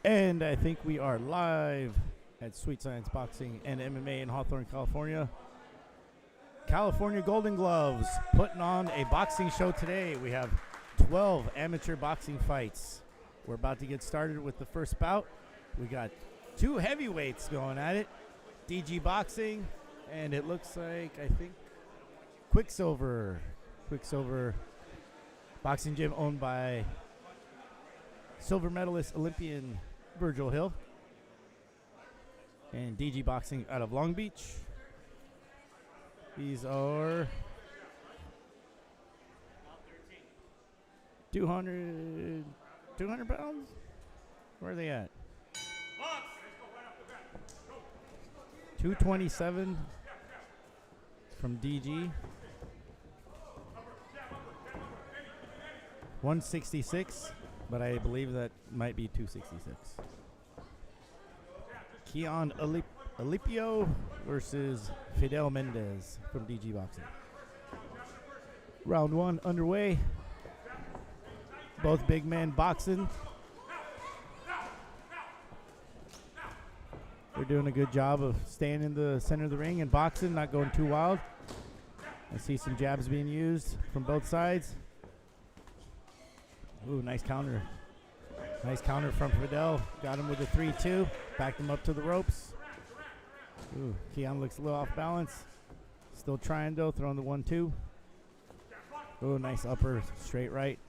And I think we are live at Sweet Science Boxing and MMA in Hawthorne, California. California Golden Gloves putting on a boxing show today. We have 12 amateur boxing fights. We're about to get started with the first bout. We got two heavyweights going at it. DG Boxing, and it looks like, I think, Quicksilver Boxing Gym owned by silver medalist Olympian Virgil Hill, and DG Boxing out of Long Beach. These are 200 pounds? Where are they at? 227 from DG. 166, but I believe that might be 266. Keon Alipio versus Fidel Mendez from DG Boxing. Round one underway. Both big men boxing. They're doing a good job of staying in the center of the ring and boxing, not going too wild. I see some jabs being used from both sides. Ooh, nice counter. Nice counter from Fidel. Got him with a 3-2. Backed him up to the ropes. Ooh, Keon looks a little off balance. Still trying though, throwing the 1-2. Ooh, nice upper straight right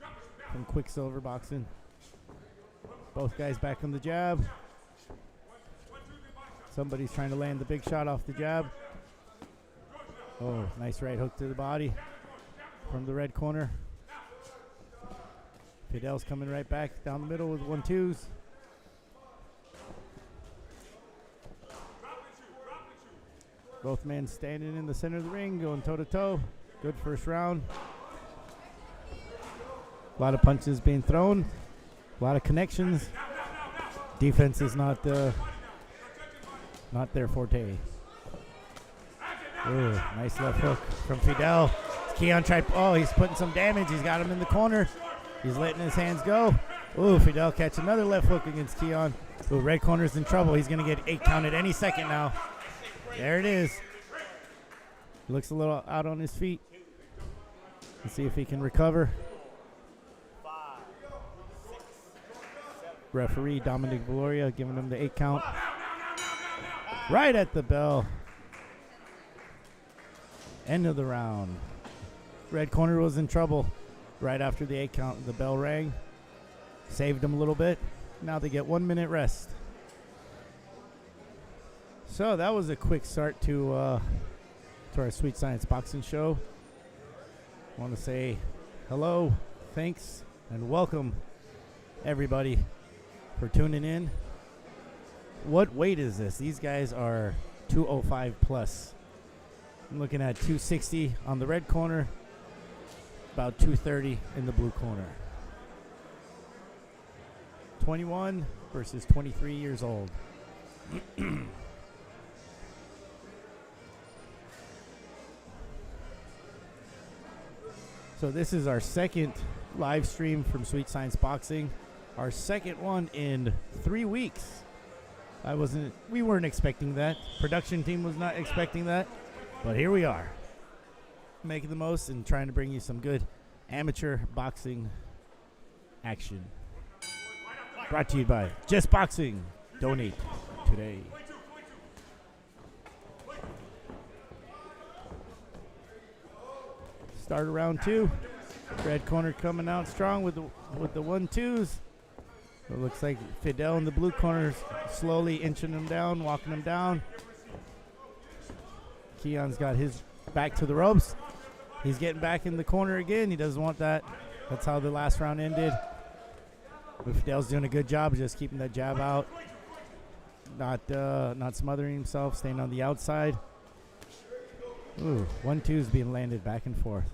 from Quicksilver Boxing. Both guys back on the jab. Somebody's trying to land the big shot off the jab. Oh, nice right hook to the body from the red corner. Fidel's coming right back down the middle with 1-2s. Both men standing in the center of the ring, going toe-to-toe. Good first round. A lot of punches being thrown. A lot of connections. Defense is not their forte. Ooh, nice left hook from Fidel. Keon tried. Oh, he's putting some damage. He's got him in the corner. He's letting his hands go. Ooh, Fidel catch another left hook against Keon. Ooh, red corner's in trouble. He's going to get 8 counted any second now. There it is. Looks a little out on his feet. Let's see if he can recover. Referee Dominic Valoria giving him the 8 count. Right at the bell. End of the round. Red corner was in trouble. Right after the 8 count, the bell rang. Saved them a little bit. Now they get 1 minute rest. So that was a quick start to our Sweet Science Boxing show. I want to say hello, thanks, and welcome everybody for tuning in. What weight is this? These guys are 205 plus. I'm looking at 260 on the red corner. About 230 in the blue corner. 21 versus 23 years old. So this is our second live stream from Sweet Science Boxing. Our second one in 3 weeks. We weren't expecting that. Production team was not expecting that. But here we are, making the most and trying to bring you some good amateur boxing action. Brought to you by Just Boxing. Donate today. Start of round 2. Red corner coming out strong with the 1-2s. It looks like Fidel in the blue corner slowly inching him down, walking him down. Keon's got his back to the ropes. He's getting back in the corner again. He doesn't want that. That's how the last round ended. But Fidel's doing a good job just keeping that jab out. Not smothering himself, staying on the outside. Ooh, 1-2's being landed back and forth.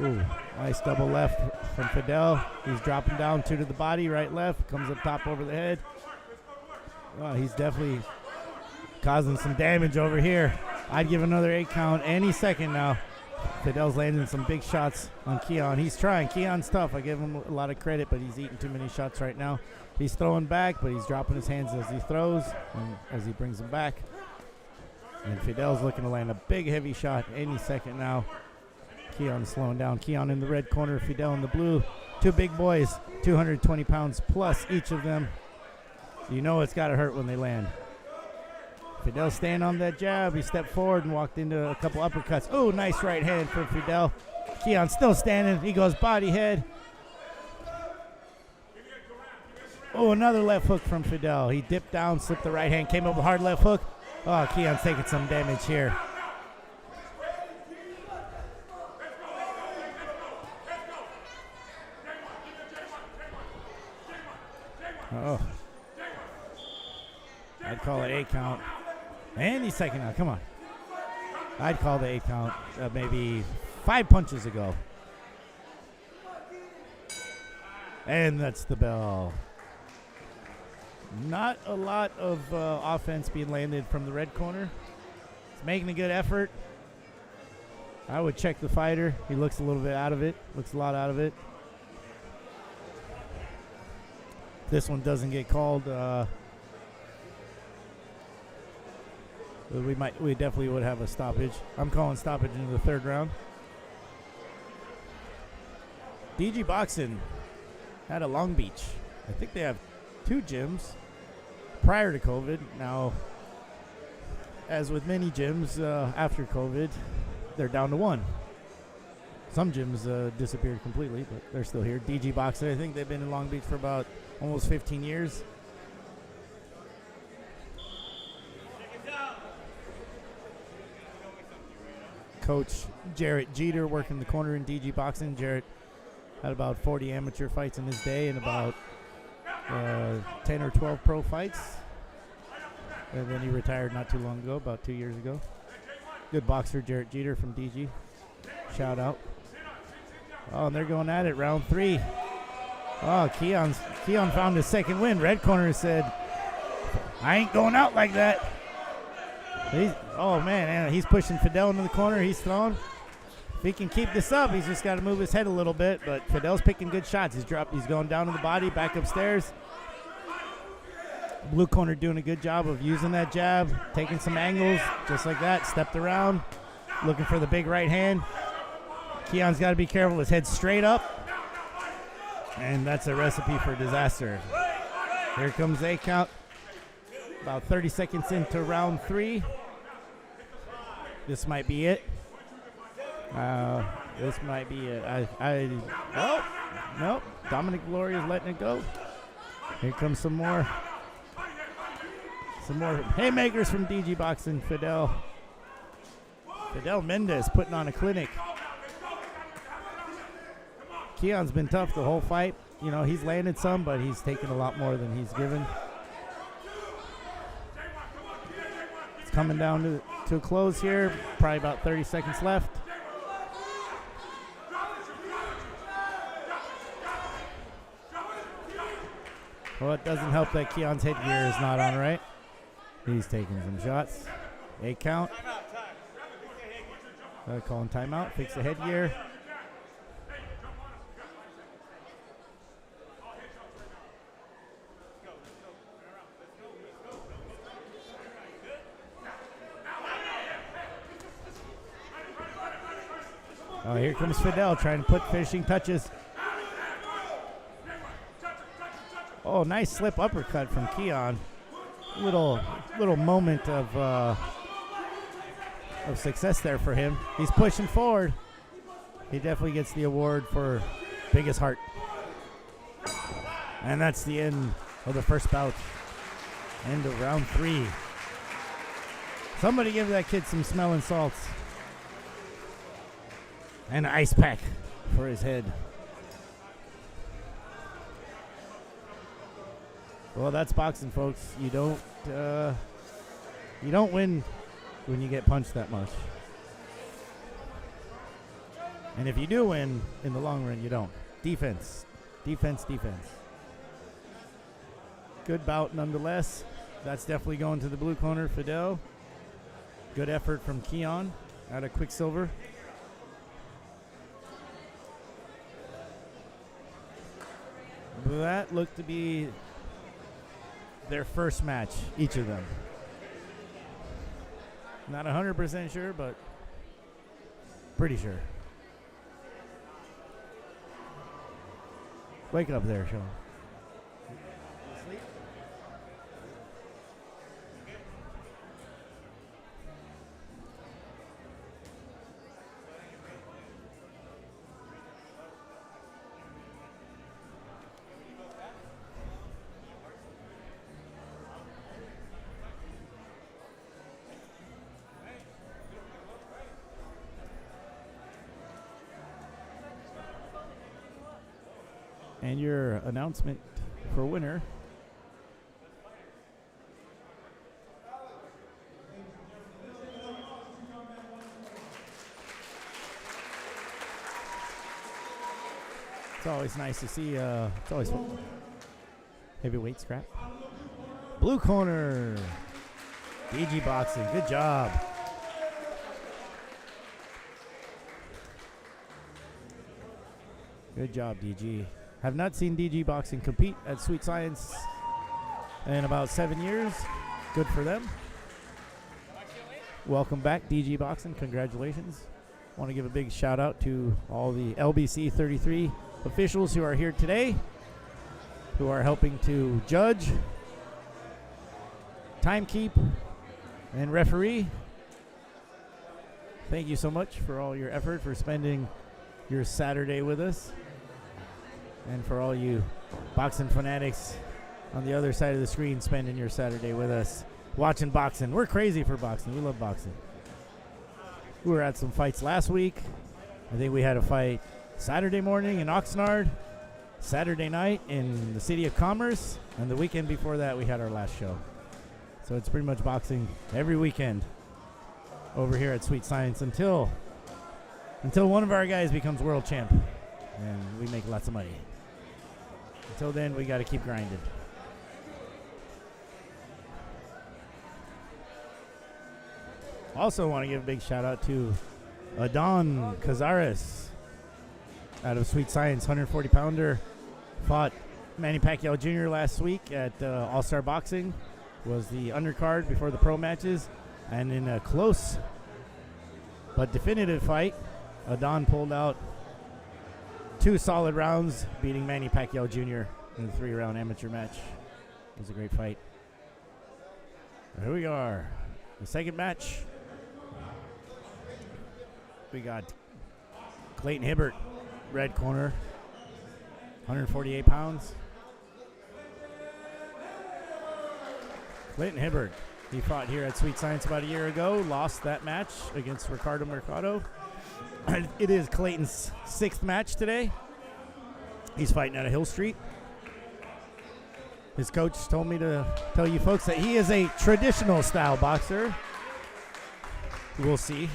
Ooh, nice double left from Fidel. He's dropping down 2 to the body, right, left. Comes up top over the head. Oh, he's definitely causing some damage over here. I'd give another 8 count any second now. Fidel's landing some big shots on Keon. He's trying. Keon's tough. I give him a lot of credit, but he's eating too many shots right now. He's throwing back, but he's dropping his hands as he throws and as he brings them back. And Fidel's looking to land a big, heavy shot any second now. Keon's slowing down. Keon in the red corner, Fidel in the blue. Two big boys, 220 pounds plus each of them. You know it's got to hurt when they land. Fidel staying on that jab. He stepped forward and walked into a couple uppercuts. Oh, nice right hand from Fidel. Keon still standing. He goes body head. Oh, another left hook from Fidel. He dipped down, slipped the right hand, came up with a hard left hook. Oh, Keon's taking some damage here. Oh. I'd call it 8 count. And he's second out. Come on. I'd call the 8 count maybe 5 punches ago. And that's the bell. Not a lot of offense being landed from the red corner. He's making a good effort. I would check the fighter. He looks a little bit out of it. Looks a lot out of it. If this one doesn't get called, we definitely would have a stoppage. I'm calling stoppage into the 3rd round. DG Boxing out of Long Beach. I think they have 2 gyms prior to COVID. Now, as with many gyms after COVID, they're down to 1. Some gyms disappeared completely, but they're still here. DG Boxing, I think they've been in Long Beach for about almost 15 years. Coach Jarrett Jeter working the corner in DG Boxing. Jarrett had about 40 amateur fights in his day and about 10 or 12 pro fights. And then he retired not too long ago, about 2 years ago. Good boxer, Jarrett Jeter from DG. Shout out. Oh, and they're going at it, round 3. Oh, Keon found his 2nd win. Red corner said, I ain't going out like that. Oh, man, he's pushing Fidel into the corner. He's throwing. If he can keep this up, he's just got to move his head a little bit. But Fidel's picking good shots. He's going down to the body, back upstairs. Blue corner doing a good job of using that jab, taking some angles, just like that. Stepped around, looking for the big right hand. Keon's got to be careful. His head's straight up. And that's a recipe for disaster. Here comes 8 count. About 30 seconds into round 3. This might be it. This might be it. Oh, nope. Dominic Gloria is letting it go. Here comes some more haymakers from DG Boxing. Fidel Mendez putting on a clinic. Keon's been tough the whole fight. You know, he's landed some, but he's taken a lot more than he's given. It's coming down to a close here. Probably about 30 seconds left. Well, it doesn't help that Keon's headgear is not on right. He's taking some shots. 8 count. Calling timeout. Fix the headgear. Oh, here comes Fidel trying to put finishing touches. Oh, nice slip uppercut from Keon. Little moment of success there for him. He's pushing forward. He definitely gets the award for biggest heart. And that's the end of the first bout. End of round 3. Somebody give that kid some smelling salts. And an ice pack for his head. Well, that's boxing, folks. You don't win when you get punched that much. And if you do win, in the long run, you don't. Defense. Defense, defense. Good bout nonetheless. That's definitely going to the blue corner, Fidel. Good effort from Keon out of Quicksilver. That looked to be their first match, each of them. Not 100% sure, but pretty sure. Wake up there, Sean. And your announcement for winner. It's always nice to see. It's always fun. Heavyweight scrap. Blue corner. DG Boxing. Good job. Good job, DG. Have not seen DG Boxing compete at Sweet Science in about 7 years. Good for them. Welcome back, DG Boxing. Congratulations. Want to give a big shout out to all the LBC 33 officials who are here today, who are helping to judge, timekeep, and referee. Thank you so much for all your effort, for spending your Saturday with us. And for all you boxing fanatics on the other side of the screen spending your Saturday with us watching boxing. We're crazy for boxing. We love boxing. We were at some fights last week. I think we had a fight Saturday morning in Oxnard, Saturday night in the City of Commerce, and the weekend before that we had our last show. So it's pretty much boxing every weekend over here at Sweet Science until one of our guys becomes world champ and we make lots of money. Until then, we got to keep grinding. Also want to give a big shout out to Adon Cazares out of Sweet Science, 140-pounder. Fought Manny Pacquiao Jr. last week at All-Star Boxing. Was the undercard before the pro matches. And in a close but definitive fight, Adon pulled out 2 solid rounds, beating Manny Pacquiao Jr. in the 3-round amateur match. It was a great fight. Here we are. The second match. We got Clayton Hibbert, red corner, 148 pounds. Clayton Hibbert, he fought here at Sweet Science about a year ago, lost that match against Ricardo Mercado. It is Clayton's 6th match today. He's fighting out of Hill Street. His coach told me to tell you folks that he is a traditional style boxer. We'll see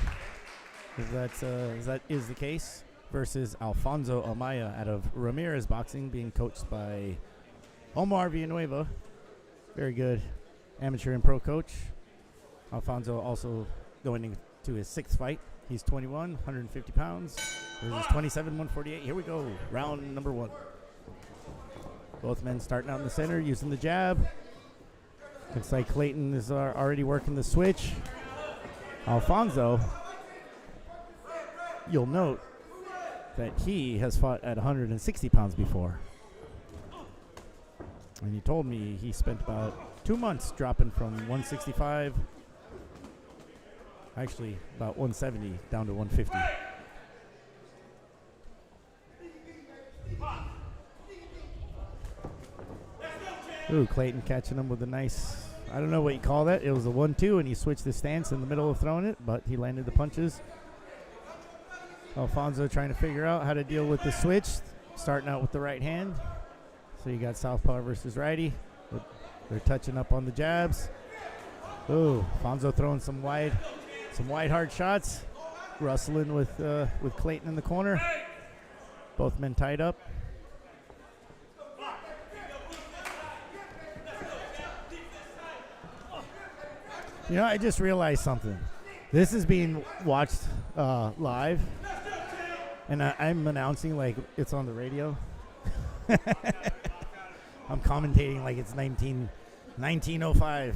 if that is the case. Versus Alfonso Amaya out of Ramirez Boxing, being coached by Omar Villanueva. Very good amateur and pro coach. Alfonso also going into his 6th fight. He's 21, 150 pounds. Versus 27, 148. Here we go. Round number 1. Both men starting out in the center, using the jab. Looks like Clayton is already working the switch. Alfonso, you'll note that he has fought at 160 pounds before. And he told me he spent about 2 months dropping from 165, actually about 170 down to 150. Ooh, Clayton catching him with a nice, I don't know what you call that. It was a 1-2, and he switched the stance in the middle of throwing it, but he landed the punches. Alfonso trying to figure out how to deal with the switch, starting out with the right hand. So you got southpaw versus righty. They're touching up on the jabs. Ooh, Alfonso throwing some wide hard shots, rustling with Clayton in the corner. Both men tied up. You know, I just realized something. This is being watched live, and I'm announcing like it's on the radio. I'm commentating like it's 1905.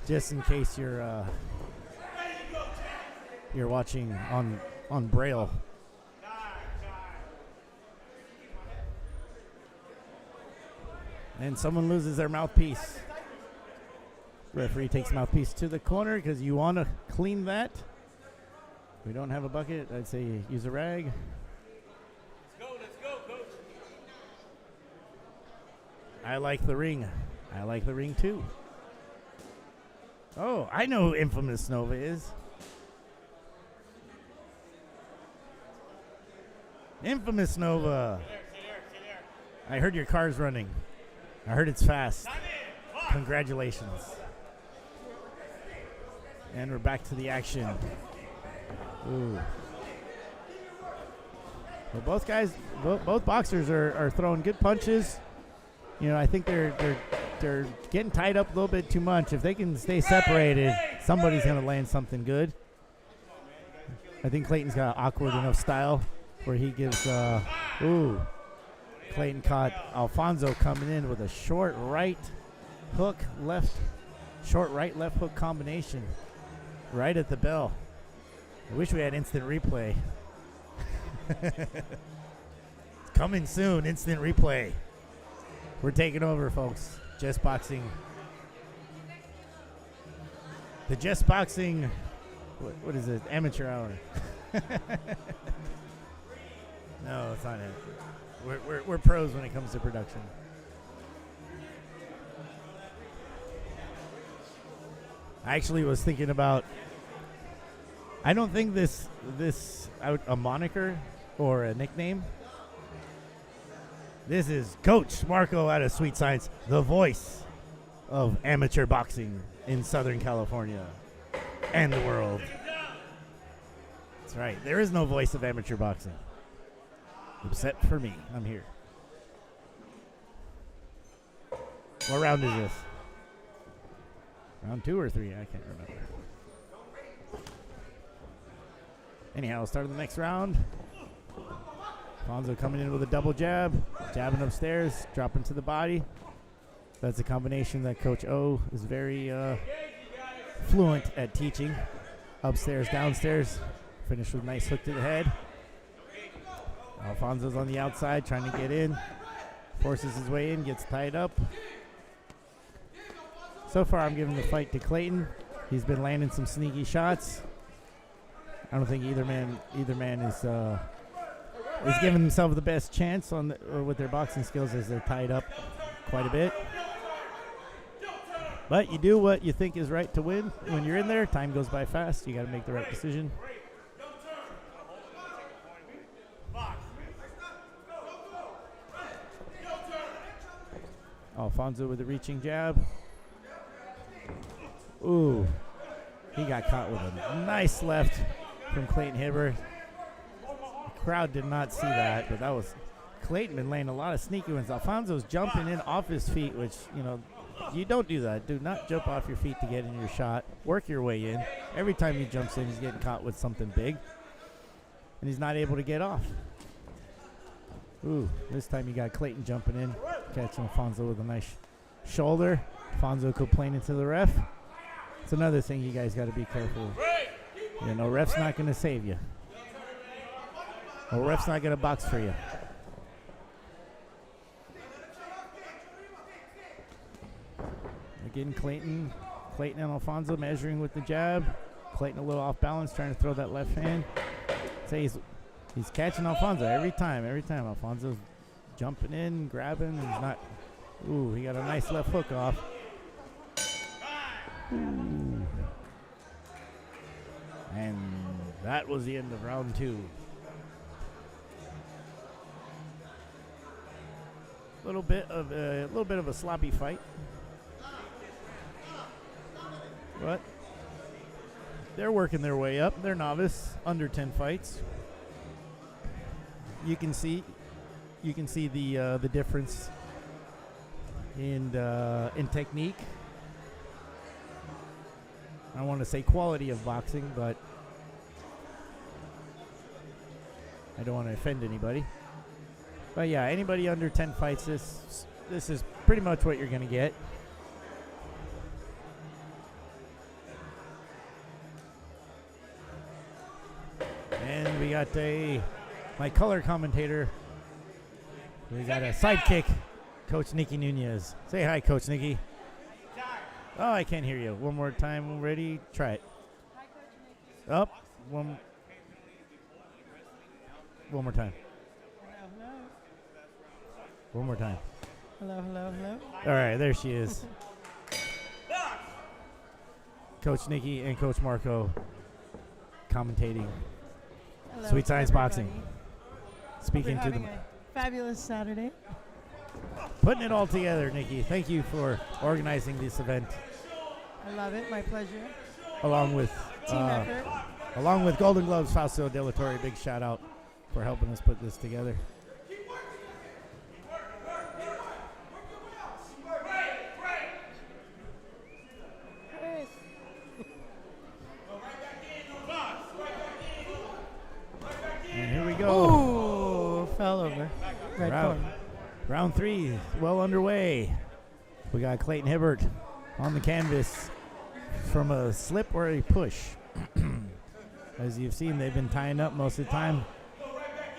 Just in case you're watching on Braille. And someone loses their mouthpiece. Referee takes mouthpiece to the corner because you want to clean that. We don't have a bucket. I'd say use a rag. Let's go, coach. I like the ring. I like the ring too. Oh, I know who Infamous Nova is. Infamous Nova. Sit there. I heard your car's running. I heard it's fast. Congratulations. And we're back to the action. Ooh. Well, both boxers are throwing good punches. You know, I think they're getting tied up a little bit too much. If they can stay separated, somebody's going to land something good. I think Clayton's got awkward enough style where he gives, Clayton caught Alfonso coming in with a short right hook, short right left hook combination right at the bell. I wish we had instant replay. Coming soon, instant replay. We're taking over, folks. Just Boxing. The Just Boxing, what is it? Amateur hour. No, it's not it. We're pros when it comes to production. I actually was thinking about, I don't think this a moniker or a nickname. This is Coach Marco out of Sweet Science, the voice of amateur boxing in Southern California and the world. That's right. There is no voice of amateur boxing. Except for me. I'm here. What round is this? Round 2 or 3? I can't remember. Anyhow, start of the next round. Alfonso coming in with a double jab, jabbing upstairs, dropping to the body. That's a combination that Coach O is very fluent at teaching. Upstairs, downstairs. Finish with a nice hook to the head. Alfonso's on the outside trying to get in. Forces his way in, gets tied up. So far, I'm giving the fight to Clayton. He's been landing some sneaky shots. I don't think either man is giving themselves the best chance with their boxing skills as they're tied up quite a bit. But you do what you think is right to win. When you're in there, time goes by fast. You got to make the right decision. Alfonso with a reaching jab. Ooh. He got caught with a nice left from Clayton Hibbert. The crowd did not see that, but that was Clayton been laying a lot of sneaky ones. Alfonso's jumping in off his feet, which, you know, you don't do that. Do not jump off your feet to get in your shot. Work your way in. Every time he jumps in, he's getting caught with something big. And he's not able to get off. Ooh, this time you got Clayton jumping in, catching Alfonso with a nice shoulder. Alfonso complaining to the ref. It's another thing you guys got to be careful. You know, ref's not going to save you. Or ref's not going to box for you. Again, Clayton and Alfonso measuring with the jab. Clayton a little off balance, trying to throw that left hand. Say he's catching Alfonso every time. Alfonso's jumping in, grabbing, and he's not. Ooh, he got a nice left hook off. Ooh. And that was the end of round 2. A little bit of a sloppy fight. But they're working their way up. They're novice, under 10 fights. You can see the difference in technique. I don't want to say quality of boxing, but I don't want to offend anybody. But yeah, anybody under 10 fights, this is pretty much what you're going to get. And we got my color commentator. We got a sidekick, Coach Nikki Nunez. Say hi, Coach Nikki. Oh, I can't hear you. One more time. Ready? Try it. Hi, Coach Nikki. Up. One more time. Hello, hello. One more time. Hello, hello, hello. All right, there she is. Coach Nikki and Coach Marco commentating Hello Sweet to Science everybody. Boxing. Speaking We're to them. having a fabulous Saturday. Putting it all together, Nikki. Thank you for organizing this event I love it. My pleasure. along with Team effort. along with Golden Gloves, Fausto De La Torre. Big shout out for helping us put this together. Chris. And here we go. Ooh, fell over. Red Round, corner. round 3, well underway. We got Clayton Hibbert on the canvas from a slip or a push. As you've seen, they've been tying up most of the time.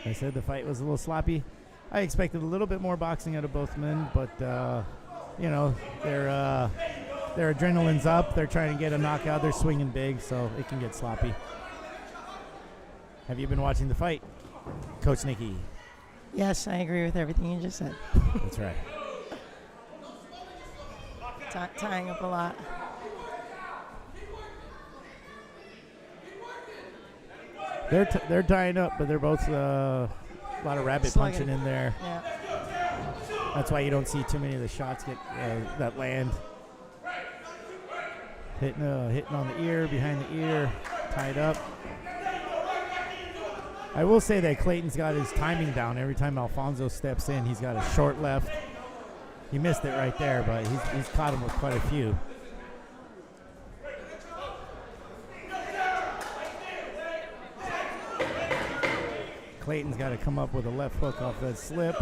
I said the fight was a little sloppy. I expected a little bit more boxing out of both men, but you know, their adrenaline's up. They're trying to get a knockout. They're swinging big, so it can get sloppy. Have you been watching the fight, Coach Nikki? Yes, I agree with everything you just said. That's right. Tying up a lot. They're tying up, but they're both a lot of rabbit Slugging. punching in there. Yeah. That's why you don't see too many of the shots get that land. Hitting on the ear, behind the ear, tied up. I will say that Clayton's got his timing down. Every time Alfonso steps in, he's got a short left. He missed it right there, but he's caught him with quite a few. Clayton's got to come up with a left hook off that slip,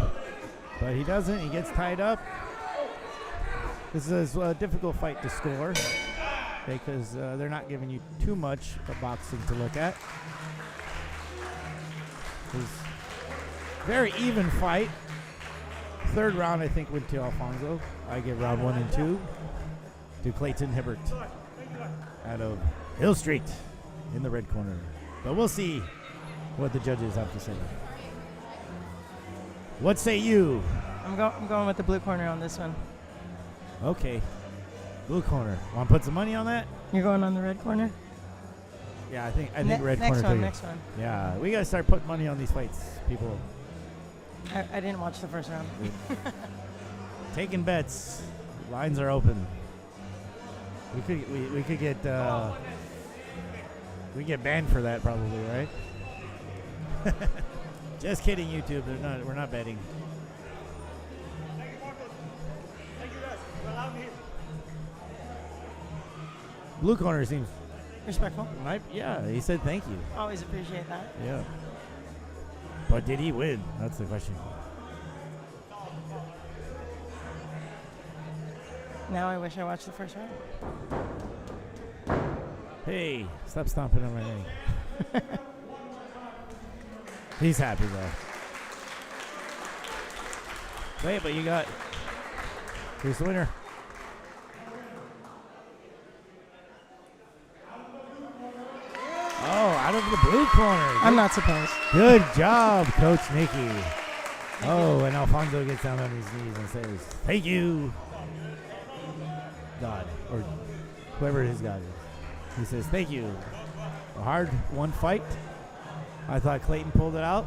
but he doesn't. He gets tied up. This is a difficult fight to score because they're not giving you too much of boxing to look at. It's a very even fight. Third round, I think, went to Alfonso. I give round 1 and 2 to Clayton Hibbert out of Hill Street in the red corner. But we'll see what the judges have to say. What say you? I'm going with the blue corner on this one. Okay. Blue corner. Want to put some money on that? You're going on the red corner? Yeah, I think red next corner one, too. next one. Yeah, we got to start putting money on these fights, people. I didn't watch the first round. Taking bets. Lines are open. We could get we get banned for that probably, right? Just kidding, YouTube. We're not betting. Thank you, Marcos. Thank you, guys. For allowing me here. Blue corner seems Respectful. yeah, he said thank you. Always appreciate that. Yeah. But did he win? That's the question. Now I wish I watched the first round. Hey, stop stomping on my name. He's happy though. Wait, but you got. Who's the winner? Oh, out of the blue corner. I'm not surprised. Good job, Coach Nikki. Oh, and Alfonso gets down on his knees and says, "Thank you, God," or whoever his God is. He says, "Thank you." A hard-won fight. I thought Clayton pulled it out.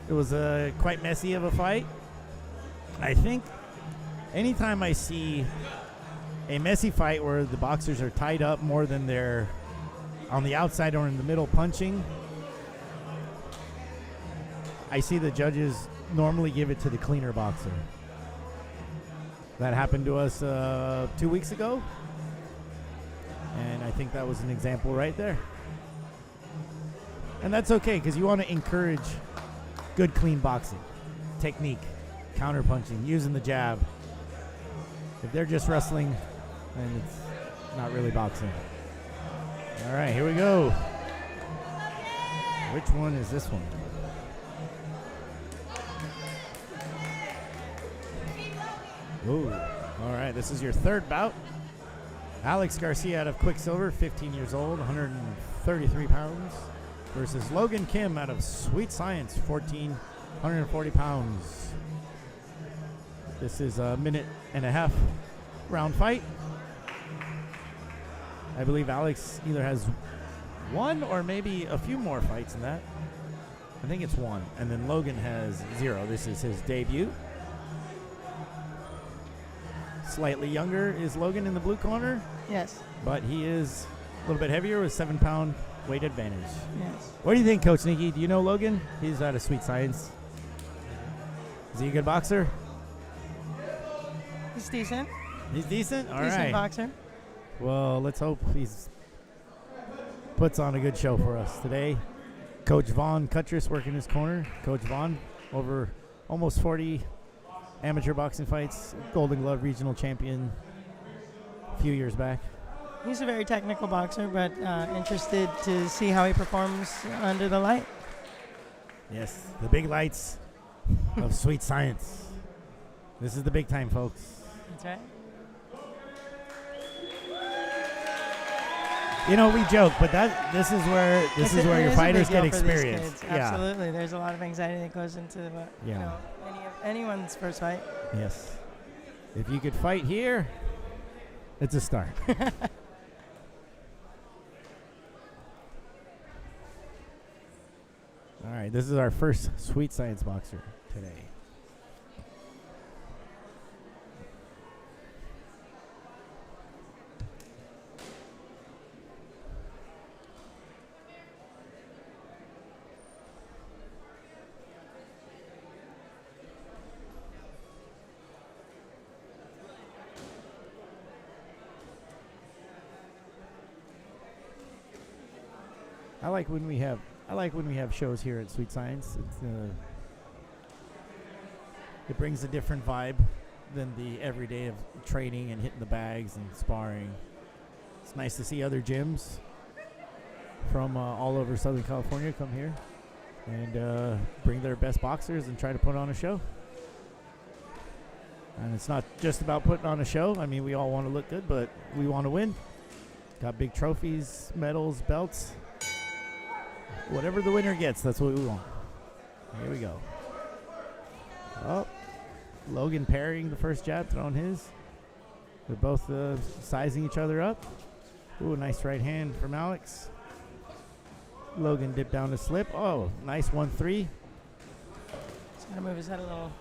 It was quite messy of a fight. I think anytime I see a messy fight where the boxers are tied up more than they're on the outside or in the middle punching, I see the judges normally give it to the cleaner boxer. That happened to us 2 weeks ago, and I think that was an example right there. And that's okay because you want to encourage good, clean boxing, technique, counter punching, using the jab. If they're just wrestling, then it's not really boxing. All right, here we go. Which one is this one? Ooh. All right, this is your third bout. Alex Garcia out of Quicksilver, 15 years old, 133 pounds, versus Logan Kim out of Sweet Science, 140 pounds. This is a 1.5-minute round fight. I believe Alex either has one or maybe a few more fights than that. I think it's one. And then Logan has 0. This is his debut. Slightly younger is Logan in the blue corner, Yes. but he is a little bit heavier with 7-pound weight advantage. Yes. What do you think, Coach Nikki? Do you know Logan? He's out of Sweet Science. Is he a good boxer? He's decent. He's decent? All right. Decent boxer. Well, let's hope he's puts on a good show for us today. Coach Vaughn Cuttress working his corner. Coach Vaughn, over almost 40 amateur boxing fights, Golden Glove regional champion a few years back. He's a very technical boxer, but interested to see how he performs under the light. Yes, the big lights of Sweet Science. This is the big time, folks. That's right. You know, we joke, but this is where your fighters get experience. Yeah. Absolutely. There's a lot of anxiety that goes into anyone's first fight. Yes. If you could fight here, it's a start. All right, this is our first Sweet Science boxer today. I like when we have shows here at Sweet Science. It brings a different vibe than the everyday of training and hitting the bags and sparring. It's nice to see other gyms from all over Southern California come here and bring their best boxers and try to put on a show. And it's not just about putting on a show. I mean, we all want to look good, but we want to win. Got big trophies, medals, belts. Whatever the winner gets, that's what we want. Here we go. Oh, Logan parrying the first jab, throwing his. They're both sizing each other up. Ooh, nice right hand from Alex. Logan dipped down to slip. Oh, nice 1-3. He's got to move his head a little.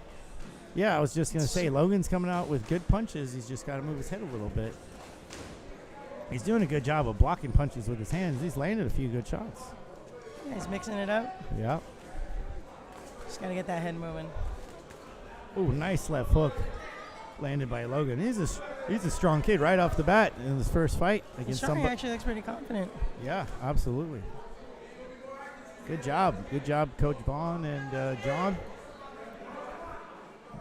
Yeah, I was just going to say, Logan's coming out with good punches. He's just got to move his head a little bit. He's doing a good job of blocking punches with his hands. He's landed a few good shots. Yeah, he's mixing it up. Yeah. Just got to get that head moving. Ooh, nice left hook landed by Logan. He's a strong kid right off the bat in his first fight against He somebody. actually looks pretty confident. Yeah, absolutely. Good job, Coach Vaughn and John.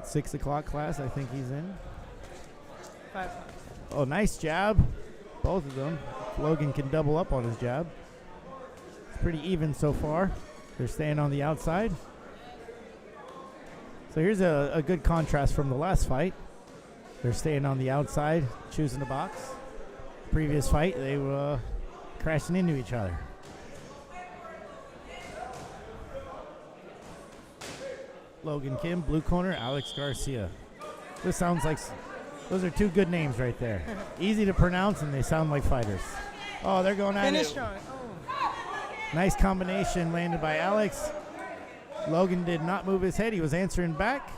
6 o'clock class, I think he's in. 5 o'clock. Oh, nice jab, both of them. Logan can double up on his jab. Pretty even so far. They're staying on the outside. So here's a good contrast from the last fight. They're staying on the outside, choosing the box. Previous fight, they were crashing into each other. Logan Kim, blue corner, Alex Garcia. This sounds like, those are two good names right there. Easy to pronounce, and they sound like fighters. Oh, they're going at Finish it. strong. Nice combination landed by Alex. Logan did not move his head. He was answering back.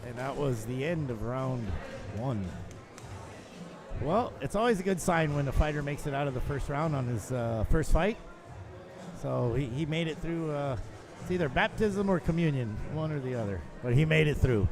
And that was the end of round 1. Well, it's always a good sign when a fighter makes it out of the first round on his first fight. So he made it through. It's either baptism or communion, one or the other. But he made it through.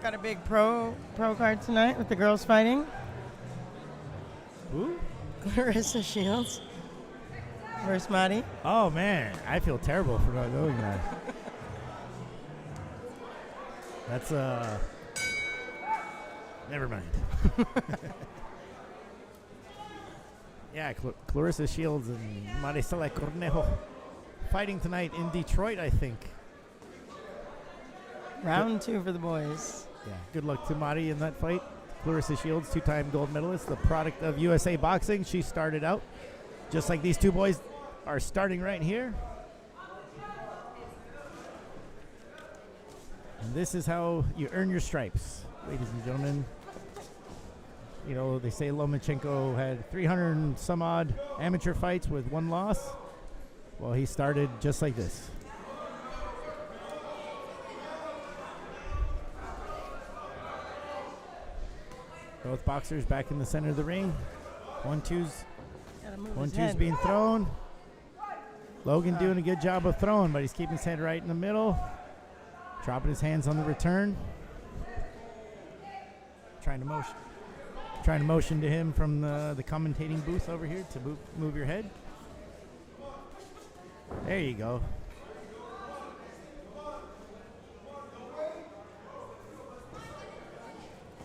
got a big pro card tonight with the girls fighting. Who? Clarissa Shields versus Maddie. Oh man, I feel terrible for not knowing that. That's never mind. Yeah, Clarissa Shields and Marisela Cornejo fighting tonight in Detroit, I think. Round 2 for the boys. Yeah, good luck to Mari in that fight. Clarissa Shields, 2-time gold medalist, the product of USA Boxing. She started out just like these two boys are starting right here. And this is how you earn your stripes, ladies and gentlemen. You know, they say Lomachenko had 300 and some odd amateur fights with 1 loss. Well, he started just like this. Both boxers back in the center of the ring. 1-2's being thrown. Logan doing a good job of throwing, but he's keeping his head right in the middle. Dropping his hands on the return. Trying to motion to him from the commentating booth over here to move your head. There you go.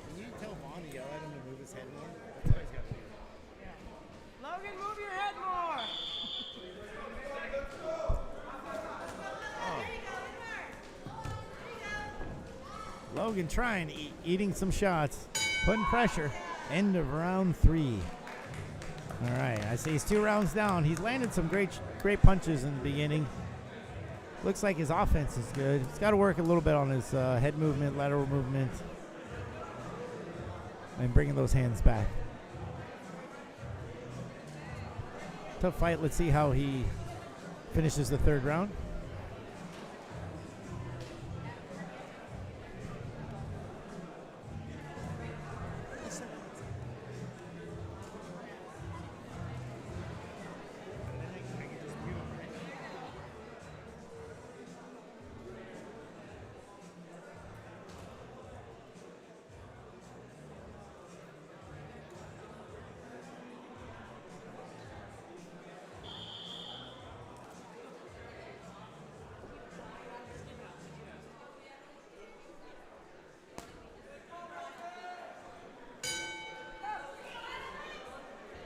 Can you tell Vaughn to yell at him to move his head more? That's all he's got to do. Yeah. Logan, move your head more. Logan trying, eating some shots, putting pressure. End of round 3. All right, I see he's 2 rounds down. He's landed some great punches in the beginning. Looks like his offense is good. He's got to work a little bit on his head movement, lateral movement, and bringing those hands back. Tough fight. Let's see how he finishes the 3rd round.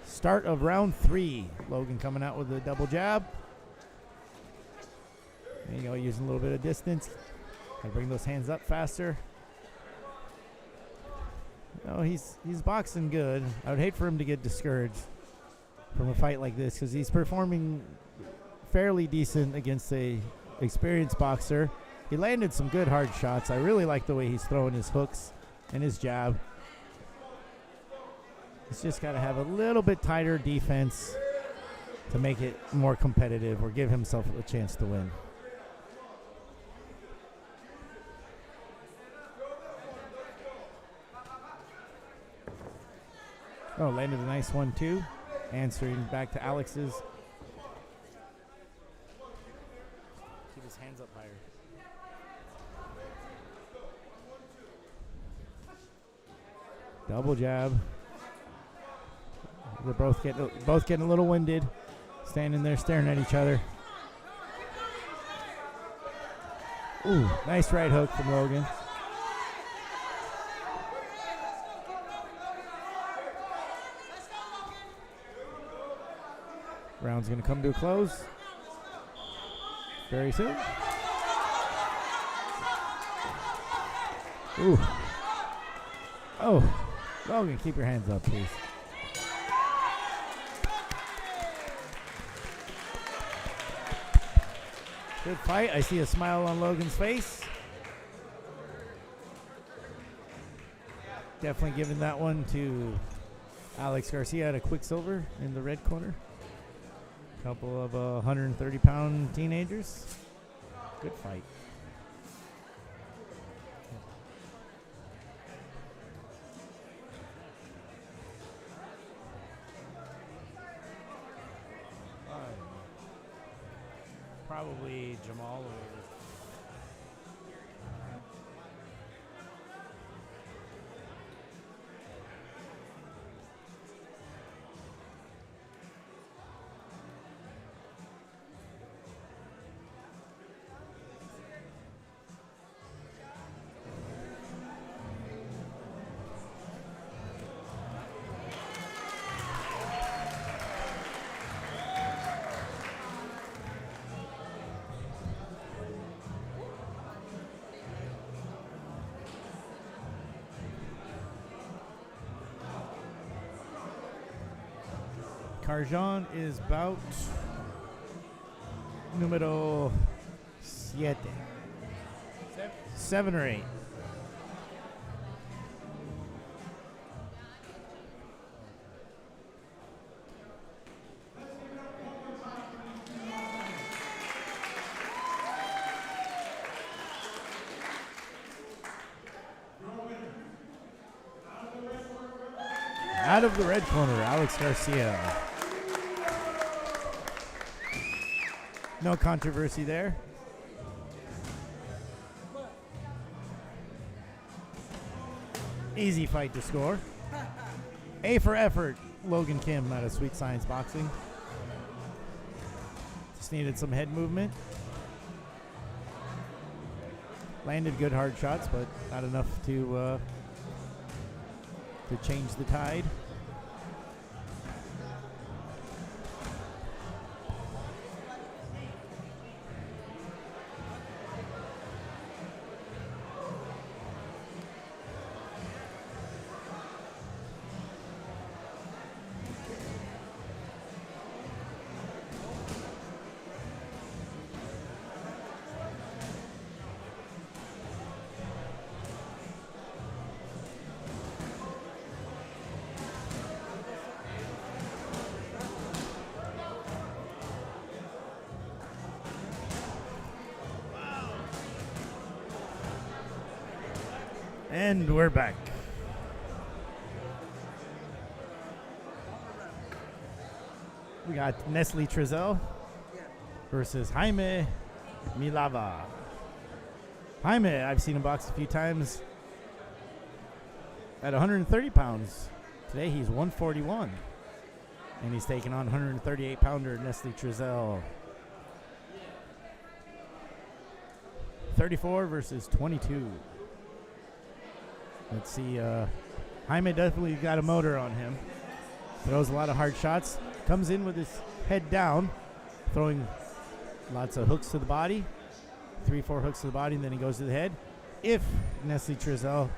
Start of round 3. Logan coming out with a double jab. There you go, using a little bit of distance. Gotta bring those hands up faster. No, he's boxing good. I would hate for him to get discouraged from a fight like this because he's performing fairly decent against a experienced boxer. He landed some good hard shots. I really like the way he's throwing his hooks and his jab. He's just got to have a little bit tighter defense to make it more competitive or give himself a chance to win. Oh, landed a nice one too. Answering back to Alex's. Keep his hands up higher. Double jab. They're both getting a little winded, standing there staring at each other. Ooh, nice right hook from Logan. Round's going to come to a close very soon. Ooh. Oh, Logan, keep your hands up, please. Good fight. I see a smile on Logan's face. Definitely giving that one to Alex Garcia at a Quicksilver in the red corner. Couple of 130-pound teenagers. Good fight. Probably Jamal or Carjon is bout numero 7. 7 or 8. Out of the red corner, Alex Garcia. No controversy there. Easy fight to score. A for effort, Logan Kim out of Sweet Science Boxing. Just needed some head movement. Landed good hard shots, but not enough to change the tide. And we're back. We got Nestle Trezell versus Jaime Milava. Jaime, I've seen him box a few times at 130 pounds. Today he's 141. And he's taking on 138-pounder Nestle Trezell. 34 versus 22. Let's see. Jaime definitely got a motor on him. Throws a lot of hard shots. Comes in with his head down, throwing lots of hooks to the body. 3-4 hooks to the body, and then he goes to the head. If Nestle Trezell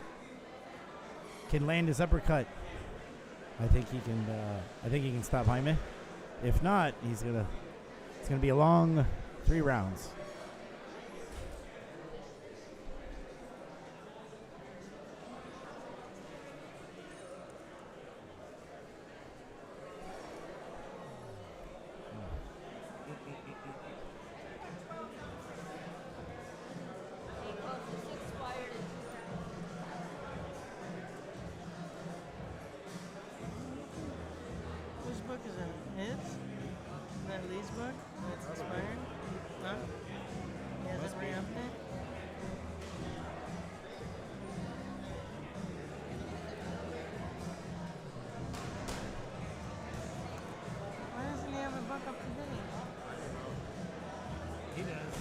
can land his uppercut, I think he can. I think he can stop Jaime. If not, it's gonna be a long 3 rounds. Whose book is it? His? Is that Lee's book? That's expired? No? He hasn't re-upped it? Why doesn't he have a book up to date? He does.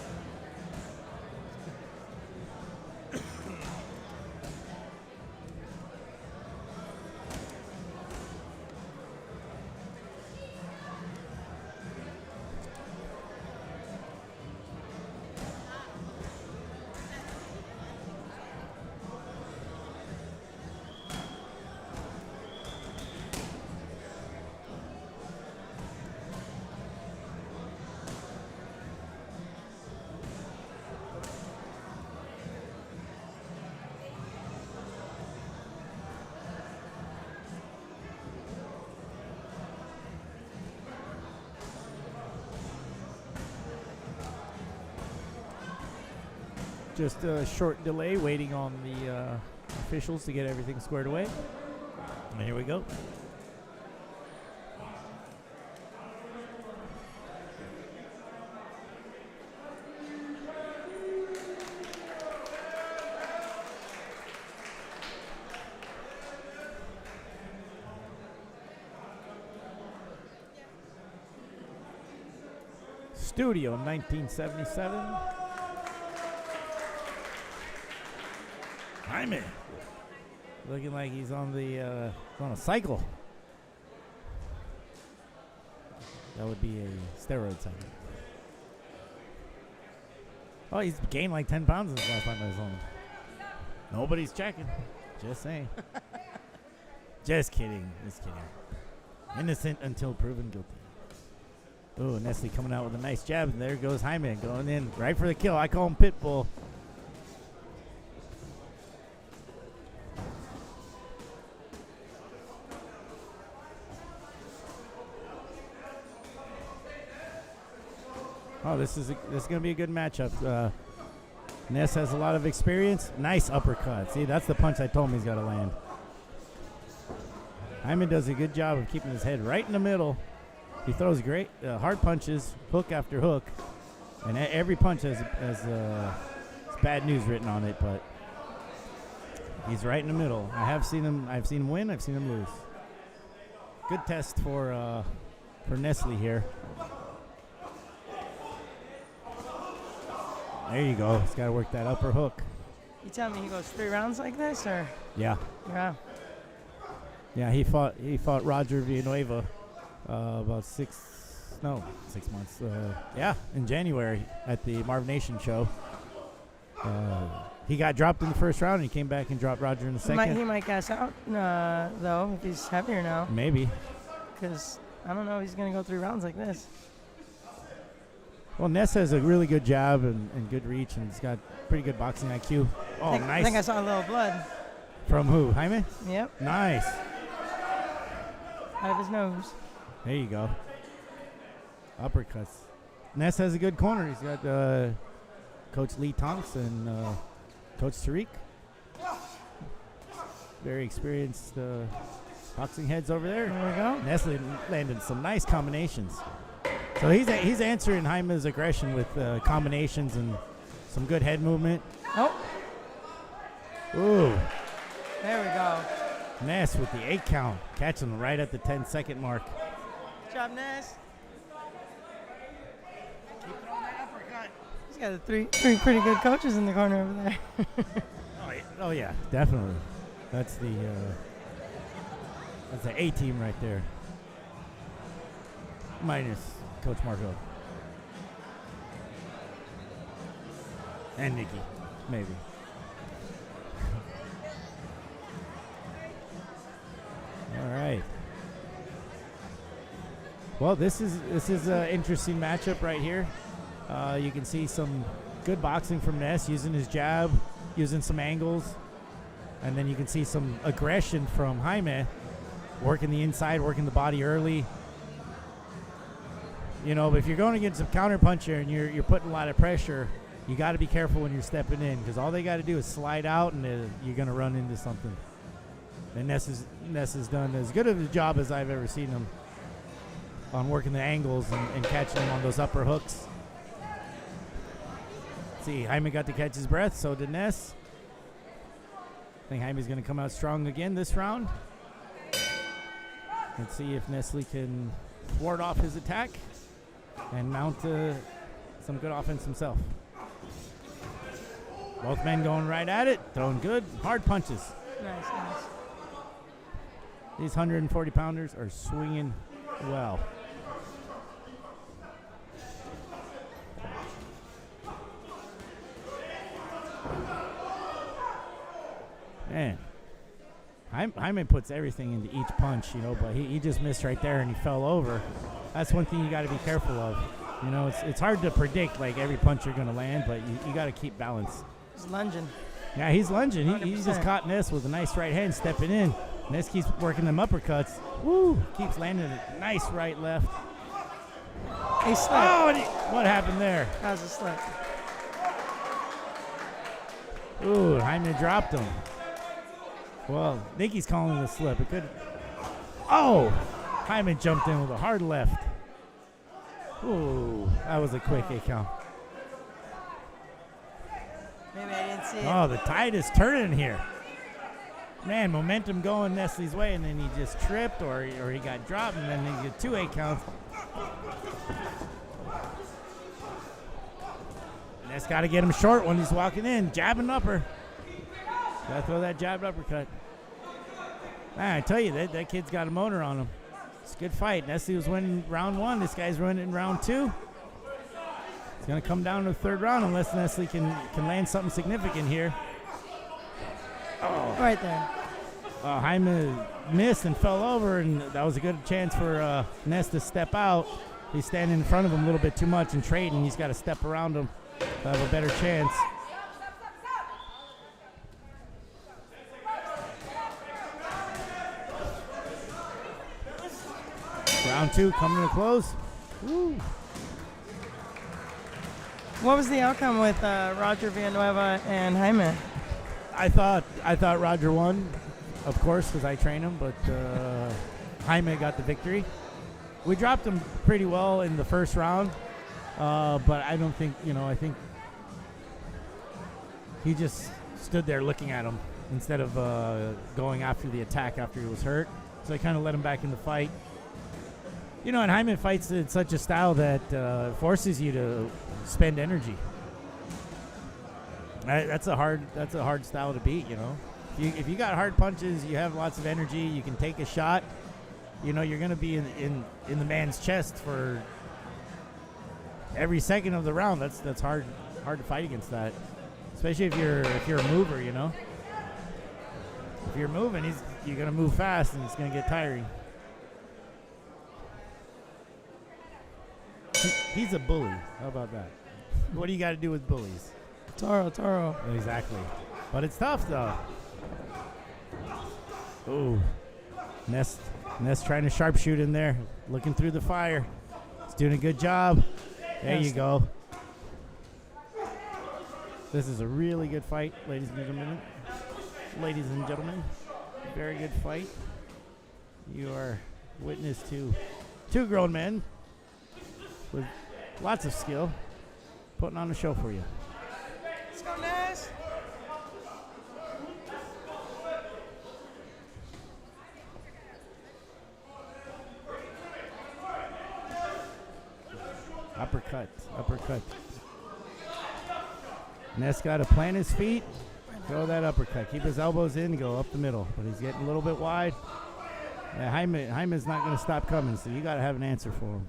Just a short delay waiting on the officials to get everything squared away. And here we go. Studio 1977. Jaime looking like he's on a cycle. That would be a steroid cycle. Oh, he's gained like 10 pounds since last time I saw him. Nobody's checking. Just saying. Just kidding. Just kidding. Innocent until proven guilty. Oh, Nestle coming out with a nice jab. And there goes Jaime going in right for the kill. I call him Pitbull. Oh, this is going to be a good matchup. Ness has a lot of experience. Nice uppercut. See, that's the punch I told him he's got to land. Hyman does a good job of keeping his head right in the middle. He throws great hard punches, hook after hook, and every punch has bad news written on it. But he's right in the middle. I've seen him win. I've seen him lose. Good test for Nestle here. There you go. He's got to work that upper hook. You tell me he goes 3 rounds like this, or? Yeah. Yeah. Yeah, he fought Roger Villanueva about 6 months. Yeah, in January at the Marv Nation show. He got dropped in the first round, and he came back and dropped Roger in the second. He might gas out, though, if he's heavier now. Maybe. Because I don't know if he's going to go 3 rounds like this. Well, Ness has a really good jab and good reach, and he's got pretty good boxing IQ. Oh, nice. I think I saw a little blood. From who? Jaime? Yep. Nice. Out of his nose. There you go. Uppercuts. Ness has a good corner. He's got Coach Lee Tonks and Coach Tariq. Very experienced boxing heads over there. There we go. Ness landed some nice combinations. So he's answering Jaime's aggression with combinations and some good head movement. Oh. Ooh. There we go. Ness with the 8 count, catching him right at the 10-second mark. Good job, Ness. He's got three pretty good coaches in the corner over there. Oh yeah, definitely. That's the A team right there. Minus Coach Marco. And Nikki, maybe. All right. Well, this is an interesting matchup right here. You can see some good boxing from Ness, using his jab, using some angles, and then you can see some aggression from Jaime, working the inside, working the body early. You know, but if you're going against a counter puncher and you're putting a lot of pressure, you got to be careful when you're stepping in, because all they got to do is slide out, and you're going to run into something. And Ness has done as good of a job as I've ever seen him on working the angles and catching them on those upper hooks. See, Jaime got to catch his breath, so did Ness. I think Jaime's going to come out strong again this round. Let's see if Nestle can ward off his attack and mount some good offense himself. Both men going right at it, throwing good, hard punches. Nice. These 140-pounders are swinging well. Man, Jaime puts everything into each punch, you know, but he just missed right there and he fell over. That's one thing you got to be careful of. You know, it's hard to predict, like, every punch you're going to land, but you got to keep balance. He's lunging. Yeah, he's lunging. He just 100%. caught Ness with a nice right hand stepping in. Ness keeps working them uppercuts. Woo! Keeps landing a nice right, left. He slipped. Oh, what happened there? That was a slip. Ooh, Jaime dropped him. Well, Nikki's calling it a slip. It could. Oh! Jaime jumped in with a hard left. Ooh, that was a quick 8 count. Maybe I didn't see it. Oh, the tide is turning here. Man, momentum going Nestle's way, and then he just tripped, or he got dropped, and then he get 2 8 counts. Ness got to get him short when he's walking in. Jabbing upper. Got to throw that jabbed uppercut. Man, I tell you, that kid's got a motor on him. It's a good fight. Nestle was winning round 1. This guy's winning round 2. It's going to come down to the 3rd round unless Nestle can land something significant here. Oh. Right there. Hyman missed and fell over, and that was a good chance for Ness to step out. He's standing in front of him a little bit too much and trading. He's got to step around him to have a better chance. Round 2 coming to a close. Woo. What was the outcome with Roger Villanueva and Jaime? I thought Roger won, of course, because I train him, but Jaime got the victory. We dropped him pretty well in the first round, but I don't think, I think he just stood there looking at him instead of going after the attack after he was hurt. So I kind of let him back in the fight. And Hyman fights in such a style that forces you to spend energy. That's a hard style to beat. If you got hard punches, you have lots of energy. You can take a shot. You're going to be in the man's chest for every second of the round. That's hard to fight against that, especially if you're a mover. If you're moving, you're going to move fast, and it's going to get tiring. He's a bully. How about that? What do you got to do with bullies? Toro. Exactly. But it's tough, though. Ooh. Ness trying to sharpshoot in there. Looking through the fire. He's doing a good job. There you go. This is a really good fight, ladies and gentlemen. Ladies and gentlemen. Very good fight. You are witness to two grown men with lots of skill, putting on a show for you. Let's go, Ness. Uppercut. Ness got to plant his feet, throw that uppercut. Keep his elbows in, go up the middle. But he's getting a little bit wide. Yeah, Hyman's not going to stop coming, so you got to have an answer for him.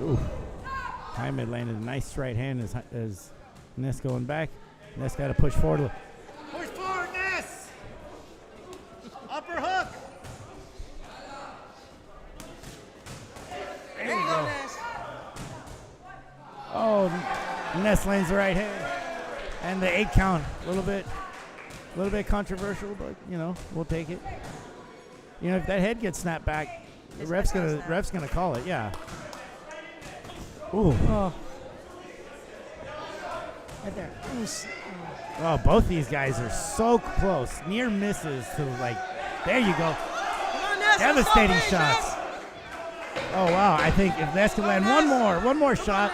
Ooh. Hyman landed a nice right hand as Ness going back. Ness got to push forward. Push forward, Ness! Upper hook! There you go, Ness. Oh, Ness lands the right hand. And the 8 count. A little bit controversial, but, we'll take it. If that head gets snapped back, the ref's gonna call it, yeah. Ooh. Oh. Right there. Oh, both these guys are so close. Near misses to there you go. Come on, Ness, Devastating shots. Oh, wow. I think if Ness can land one more shot.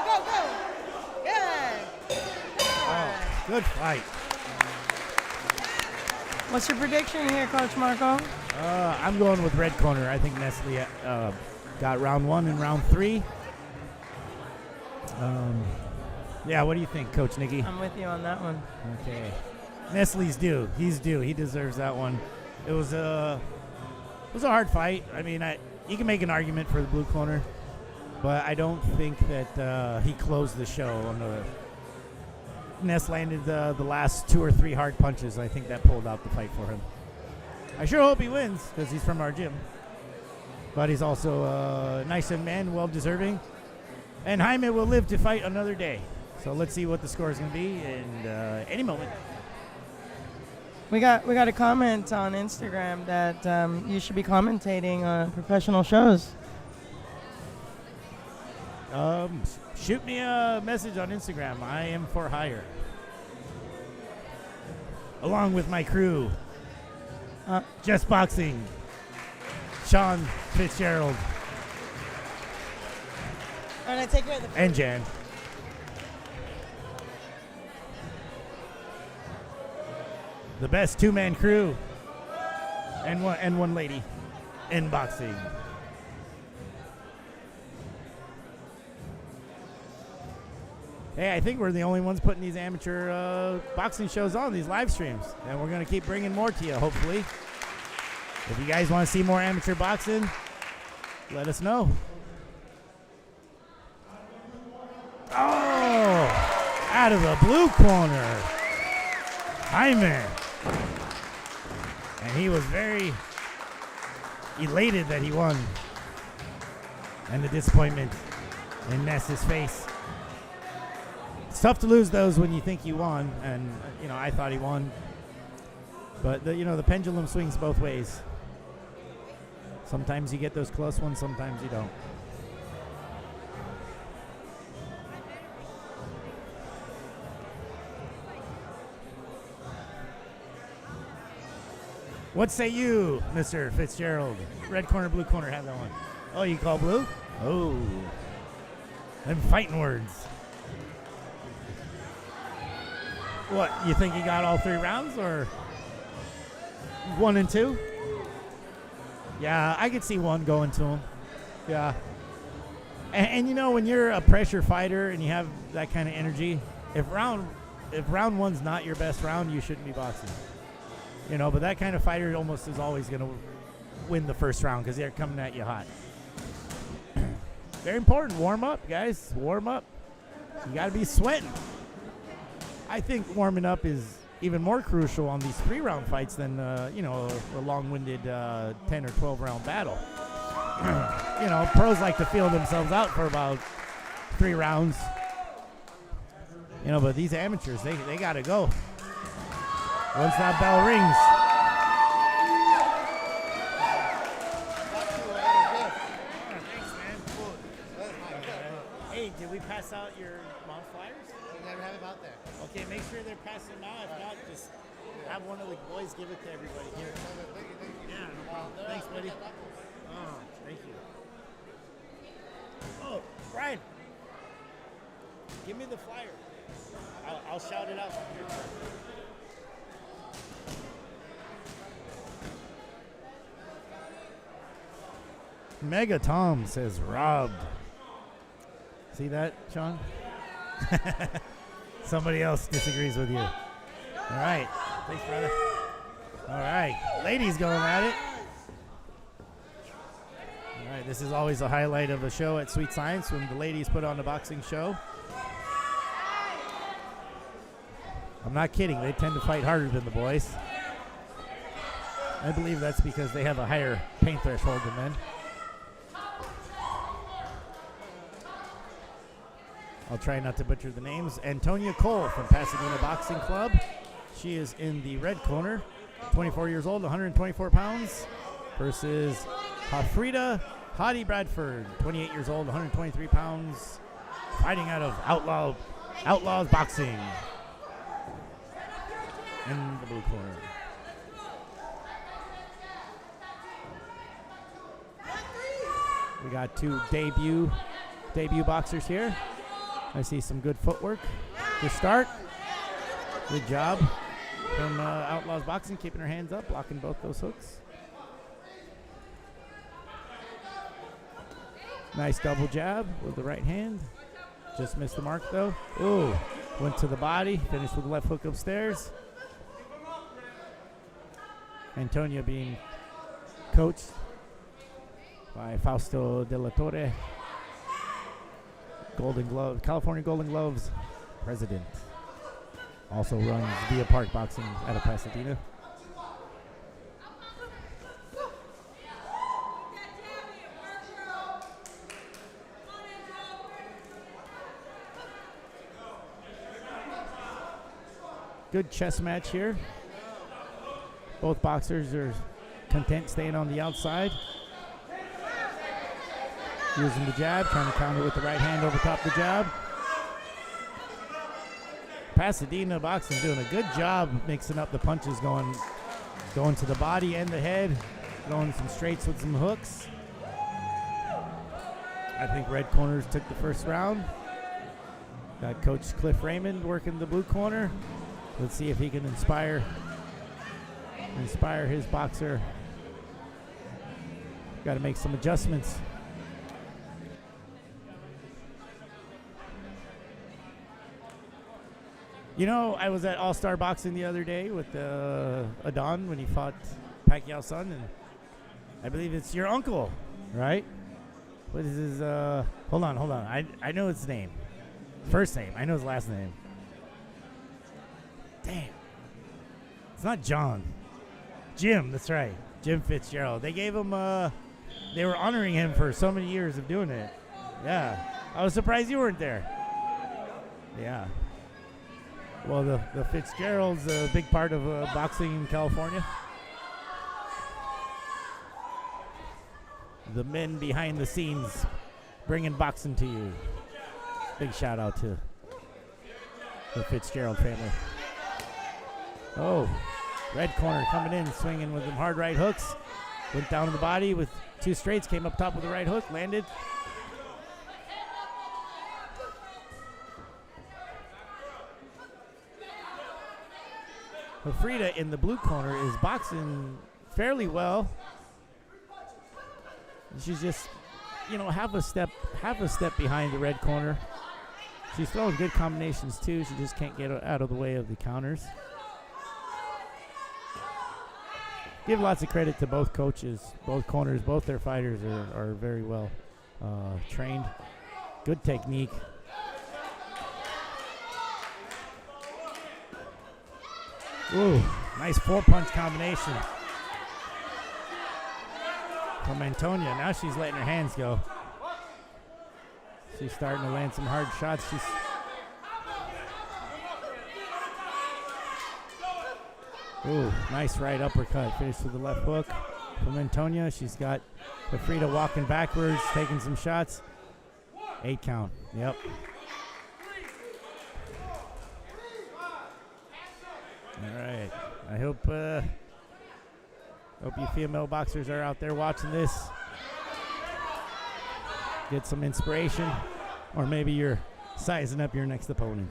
Go. Yeah. Oh, good fight. What's your prediction here, Coach Marco? I'm going with red corner. I think Nestle got round 1 and round 3. Yeah, what do you think, Coach Nicky? I'm with you on that one. Okay. Nestle's due. He's due. He deserves that one. It was a hard fight. I mean, you can make an argument for the blue corner, but I don't think that he closed the show on the. Ness landed the last 2 or 3 hard punches. I think that pulled out the fight for him. I sure hope he wins because he's from our gym. But he's also a nice man, well-deserving. And Jaime will live to fight another day. So let's see what the score is going to be in any moment. We got a comment on Instagram that you should be commentating on professional shows. Shoot me a message on Instagram. I am for hire. Along with my crew. Just Boxing. Sean Fitzgerald. All right, take care of the and Jan. The best 2-man crew. And one lady in boxing. Hey, I think we're the only ones putting these amateur boxing shows on, these live streams. And we're going to keep bringing more to you, hopefully. If you guys want to see more amateur boxing, let us know. Oh, out of the blue corner, Jaime. And he was very elated that he won. And the disappointment in Ness's face. It's tough to lose those when you think you won, and I thought he won. But the pendulum swings both ways. Sometimes you get those close ones, sometimes you don't. What say you, Mr. Fitzgerald? Red corner, blue corner, have that one. Oh, you call blue? Oh. Them fighting words. What, you think he got all 3 rounds, or 1 and 2? Yeah, I could see 1 going to him. Yeah. And when you're a pressure fighter and you have that kind of energy, if round 1's not your best round, you shouldn't be boxing. But that kind of fighter almost is always going to win the first round because they're coming at you hot. Very important. Warm up, guys. Warm up. You got to be sweating. I think warming up is even more crucial on these 3-round fights than, a long-winded 10 or 12-round battle. Pros like to feel themselves out for about 3 rounds. But these amateurs, they got to go. Once that bell rings. Thanks, man. Hey, did we pass out your mom flyers? We never have them out there. Okay, make sure they're passing them out. If not, just have one of the boys give it to everybody here. Thank you. Yeah, no problem. Thanks, buddy. Oh, thank you. Oh, Brian, give me the flyer. I'll shout it out from here. Mega Tom says robbed. See that, Sean? Somebody else disagrees with you. All right. Thanks, brother. All right. Ladies going at it. All right. This is always a highlight of a show at Sweet Science when the ladies put on a boxing show. I'm not kidding. They tend to fight harder than the boys. I believe that's because they have a higher pain threshold than men. I'll try not to butcher the names. Antonia Cole from Pasadena Boxing Club. She is in the red corner, 24 years old, 124 pounds, versus Hafrida Hadi Bradford, 28 years old, 123 pounds, fighting out of Outlaws Boxing in the blue corner. We got 2 debut boxers here. I see some good footwork to start. Good job from Outlaws Boxing, keeping her hands up, blocking both those hooks. Nice double jab with the right hand. Just missed the mark, though. Ooh, went to the body, finished with the left hook upstairs. Antonia being coached by Fausto De La Torre. California Golden Gloves president. Also runs Via Park Boxing out of Pasadena. Good chess match here. Both boxers are content staying on the outside. Using the jab, trying to counter with the right hand over top the jab. Pasadena Boxing doing a good job mixing up the punches, going to the body and the head, throwing some straights with some hooks. I think red corners took the first round. Got Coach Cliff Raymond working the blue corner. Let's see if he can inspire his boxer. Got to make some adjustments. I was at All-Star Boxing the other day with Adon when he fought Pacquiao's son, and I believe it's your uncle, right? What is his, hold on. I know his name. First name. I know his last name. Damn. It's not John. Jim, that's right. Jim Fitzgerald. They gave him, they were honoring him for so many years of doing it. Yeah. I was surprised you weren't there. Yeah. Well, the Fitzgerald's a big part of boxing in California. The men behind the scenes bringing boxing to you. Big shout out to the Fitzgerald family. Oh, red corner coming in, swinging with them hard right hooks. Went down to the body with 2 straights, came up top with the right hook, landed. Frida in the blue corner is boxing fairly well. She's just, half a step behind the red corner. She's throwing good combinations too. She just can't get out of the way of the counters. Give lots of credit to both coaches, both corners, both their fighters are very well trained. Good technique. Ooh, nice 4-punch combination from Antonia. Now she's letting her hands go. She's starting to land some hard shots. Ooh, nice right uppercut. Finished with the left hook from Antonia. She's got Frida walking backwards, taking some shots. 8 count. Yep. All right. I hope you female boxers are out there watching this. Get some inspiration, or maybe you're sizing up your next opponent.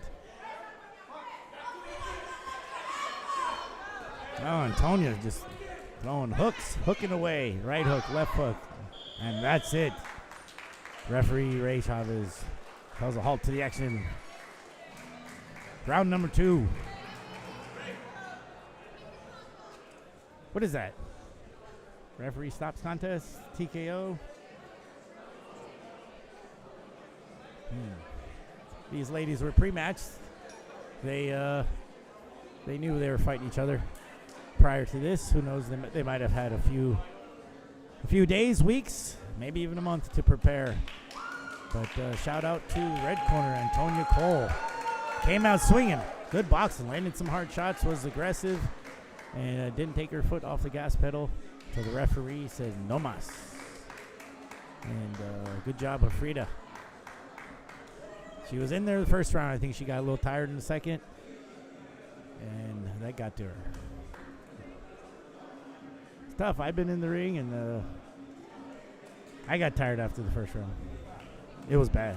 Oh, Antonia just throwing hooks, hooking away. Right hook, left hook, and that's it. Referee Ray Chavez calls a halt to the action. Round number 2. What is that? Referee stops contest, TKO. These ladies were pre-matched. They knew they were fighting each other prior to this. Who knows? They might have had a few days, weeks, maybe even a month to prepare. But shout out to red corner Antonia Cole. Came out swinging. Good boxing. Landed some hard shots. Was aggressive. And didn't take her foot off the gas pedal. So the referee said no mas. And good job of Frida. She was in there the first round. I think she got a little tired in the second. And that got to her. It's tough. I've been in the ring, and I got tired after the first round. It was bad.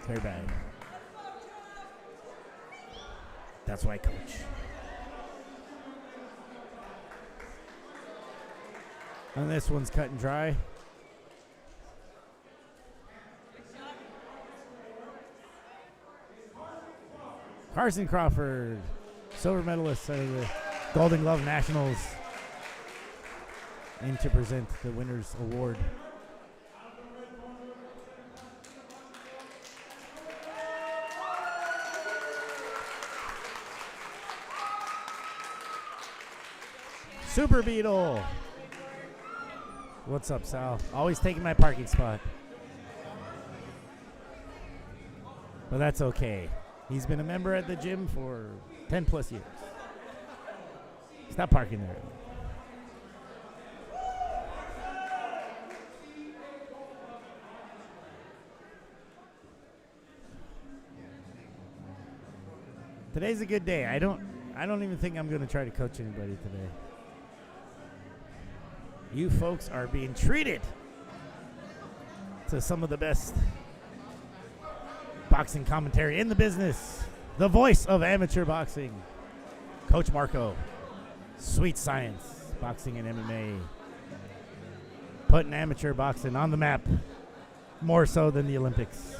Very bad. That's why I coach. And this one's cut and dry. Carson Crawford, silver medalist of the Golden Glove Nationals, in to present the winner's award. Super Beetle. What's up, Sal? Always taking my parking spot. But that's okay. He's been a member at the gym for 10 plus years. Stop parking there. Today's a good day. I don't even think I'm going to try to coach anybody today. You folks are being treated to some of the best boxing commentary in the business. The voice of amateur boxing, Coach Marco. Sweet science, boxing and MMA. Putting amateur boxing on the map more so than the Olympics.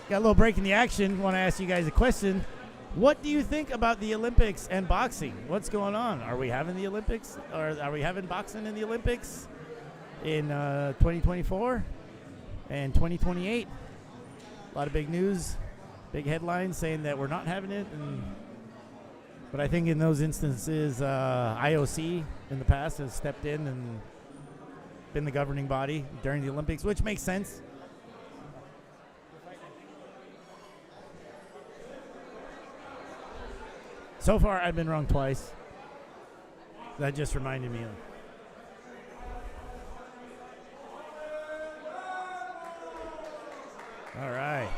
Got a little break in the action. Want to ask you guys a question. What do you think about the Olympics and boxing? What's going on? Are we having the Olympics, or are we having boxing in the Olympics in 2024 and 2028? A lot of big news, big headlines saying that we're not having it. But I think in those instances, IOC in the past has stepped in and been the governing body during the Olympics, which makes sense. So far, I've been wrong twice. That just reminded me of. All right.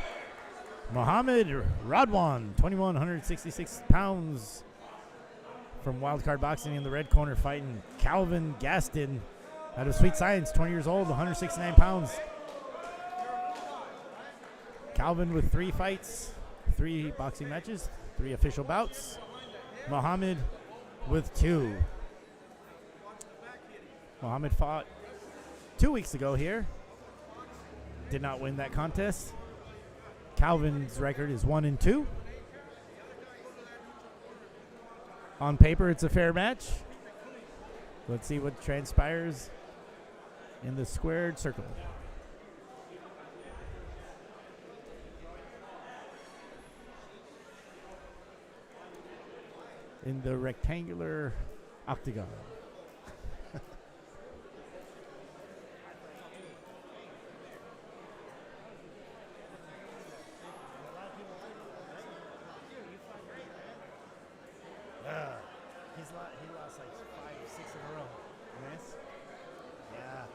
Mohammed Radwan, 2,166 pounds from Wildcard Boxing in the red corner, fighting Calvin Gaston out of Sweet Science, 20 years old, 169 pounds. Calvin with 3 fights, 3 boxing matches, 3 official bouts. Mohammed with 2. Mohammed fought 2 weeks ago here. Did not win that contest. Calvin's record is 1-2. On paper, it's a fair match. Let's see what transpires in the squared circle. In the rectangular octagon. He lost like 5 or 6 in a row. Yes? Yeah.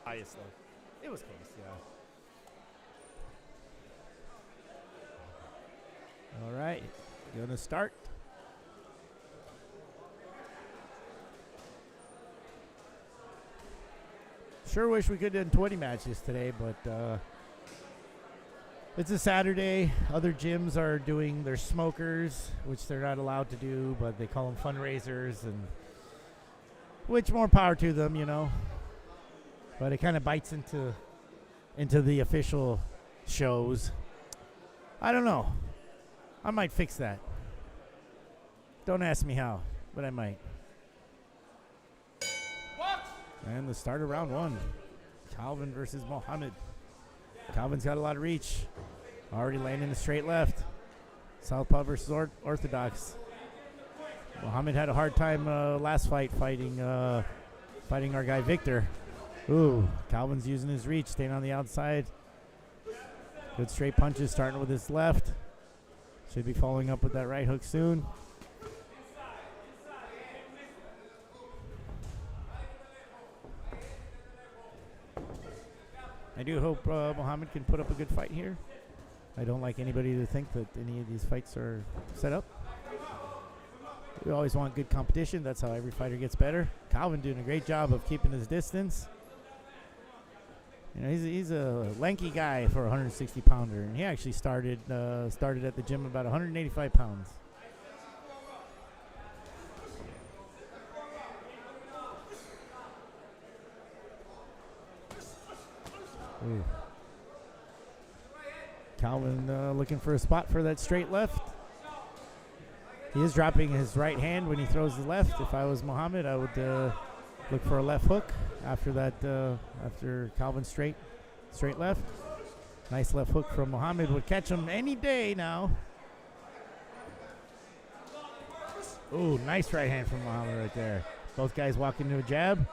Highest though. It was close, yeah. All right, gonna start. Sure wish we could have done 20 matches today, but it's a Saturday. Other gyms are doing their smokers, which they're not allowed to do, but they call them fundraisers, and which more power to them, you know. But it kind of bites into the official shows. I don't know. I might fix that. Don't ask me how, but I might. And the start of round 1. Calvin versus Mohammed. Calvin's got a lot of reach. Already landing a straight left. Southpaw versus Orthodox. Mohammed had a hard time last fight fighting our guy Victor. Ooh, Calvin's using his reach, staying on the outside. Good straight punches, starting with his left. Should be following up with that right hook soon. I do hope Mohammed can put up a good fight here. I don't like anybody to think that any of these fights are set up. We always want good competition. That's how every fighter gets better. Calvin doing a great job of keeping his distance. You know, he's a lanky guy for a 160-pounder, and he actually started at the gym about 185 pounds. Ooh. Calvin looking for a spot for that straight left. He is dropping his right hand when he throws the left. If I was Mohammed, I would look for a left hook after that. After Calvin's straight left. Nice left hook from Mohammed would catch him any day now. Ooh, nice right hand from Mohammed right there. Both guys walking into a jab.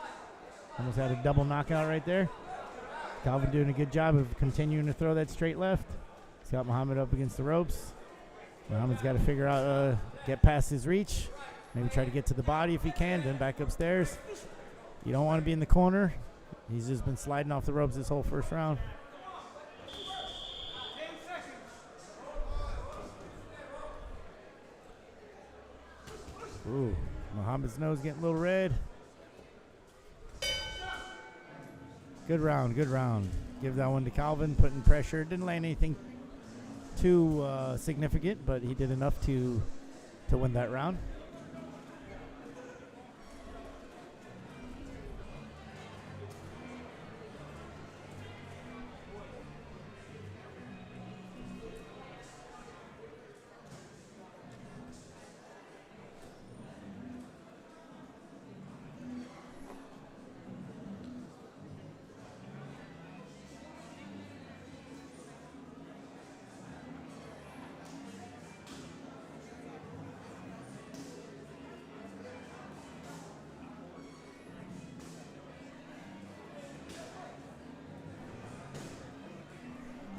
Almost had a double knockout right there. Calvin doing a good job of continuing to throw that straight left. He's got Mohammed up against the ropes. Mohammed's got to figure out, get past his reach. Maybe try to get to the body if he can, then back upstairs. You don't want to be in the corner. He's just been sliding off the ropes this whole first round. Ooh, Mohammed's nose getting a little red. Good round, good round. Give that one to Calvin, putting pressure. Didn't land anything too significant, but he did enough to win that round.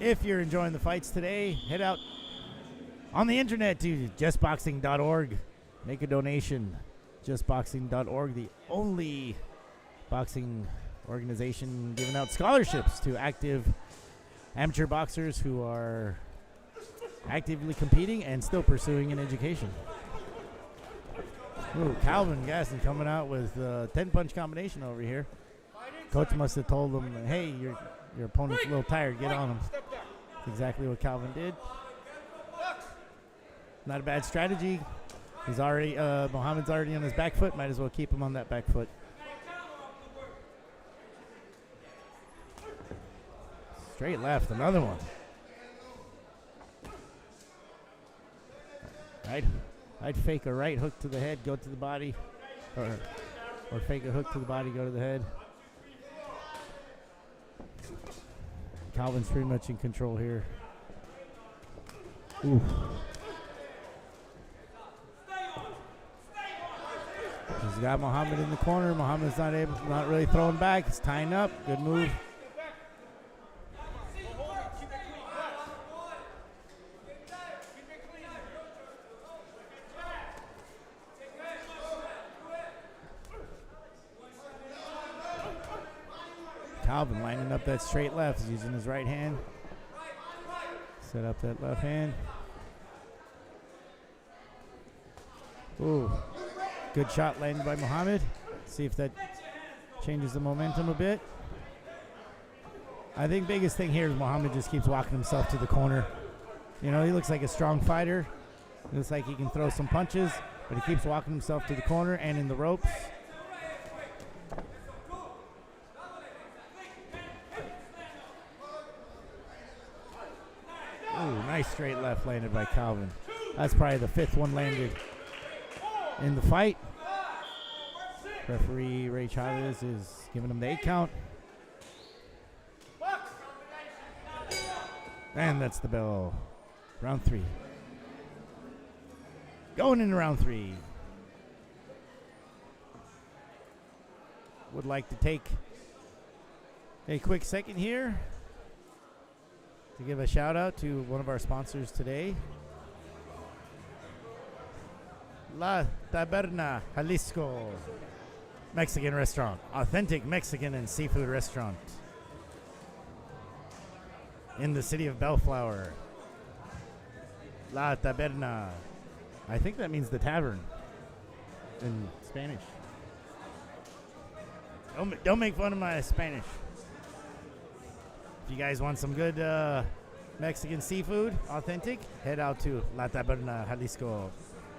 If you're enjoying the fights today, head out on the internet to justboxing.org. Make a donation. Justboxing.org, the only boxing organization giving out scholarships to active amateur boxers who are actively competing and still pursuing an education. Ooh, Calvin Gasson coming out with a 10-punch combination over here. Coach must have told him, hey, your opponent's a little tired. Get on him. That's exactly what Calvin did. Not a bad strategy. He's already, Muhammad's already on his back foot. Might as well keep him on that back foot. Straight left, another one. I'd fake a right hook to the head, go to the body, or fake a hook to the body, go to the head. Calvin's pretty much in control here. Ooh. He's got Muhammad in the corner. Muhammad's not really throwing back. He's tying up. Good move. Calvin lining up that straight left. He's using his right hand. Set up that left hand. Ooh. Good shot landed by Muhammad. See if that changes the momentum a bit. I think biggest thing here is Muhammad just keeps walking himself to the corner. You know, he looks like a strong fighter. Looks like he can throw some punches, but he keeps walking himself to the corner and in the ropes. Ooh, nice straight left landed by Calvin. That's probably the fifth one landed in the fight. Referee Ray Chavez is giving him the 8 count. And that's the bell. Round 3. Going into round 3. Would like to take a quick second here to give a shout out to one of our sponsors today, La Taberna Jalisco Mexican Restaurant, authentic Mexican and seafood restaurant in the city of Bellflower. La Taberna. I think that means the tavern in Spanish. Don't make fun of my Spanish. If you guys want some good Mexican seafood, authentic, head out to La Taberna Jalisco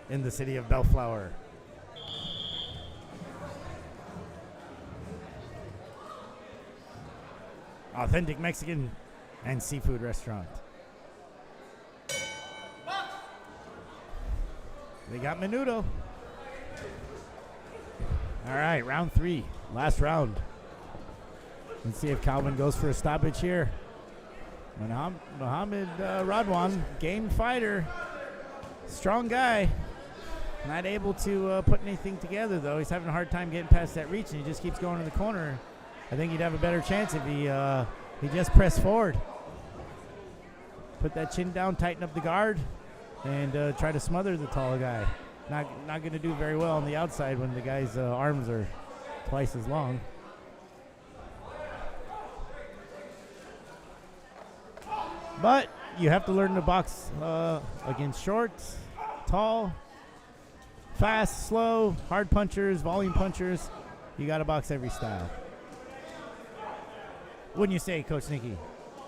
in the city of Bellflower. Authentic Mexican and seafood restaurant. They got menudo. All right, round 3, last round. Let's see if Calvin goes for a stoppage here. Muhammad Radwan, game fighter, strong guy. Not able to put anything together, though. He's having a hard time getting past that reach, and he just keeps going to the corner. I think he'd have a better chance if he just pressed forward. Put that chin down, tighten up the guard, and try to smother the tall guy. Not going to do very well on the outside when the guy's arms are twice as long. But you have to learn to box against short, tall, fast, slow, hard punchers, volume punchers. You got to box every style. Wouldn't you say, Coach Nikki?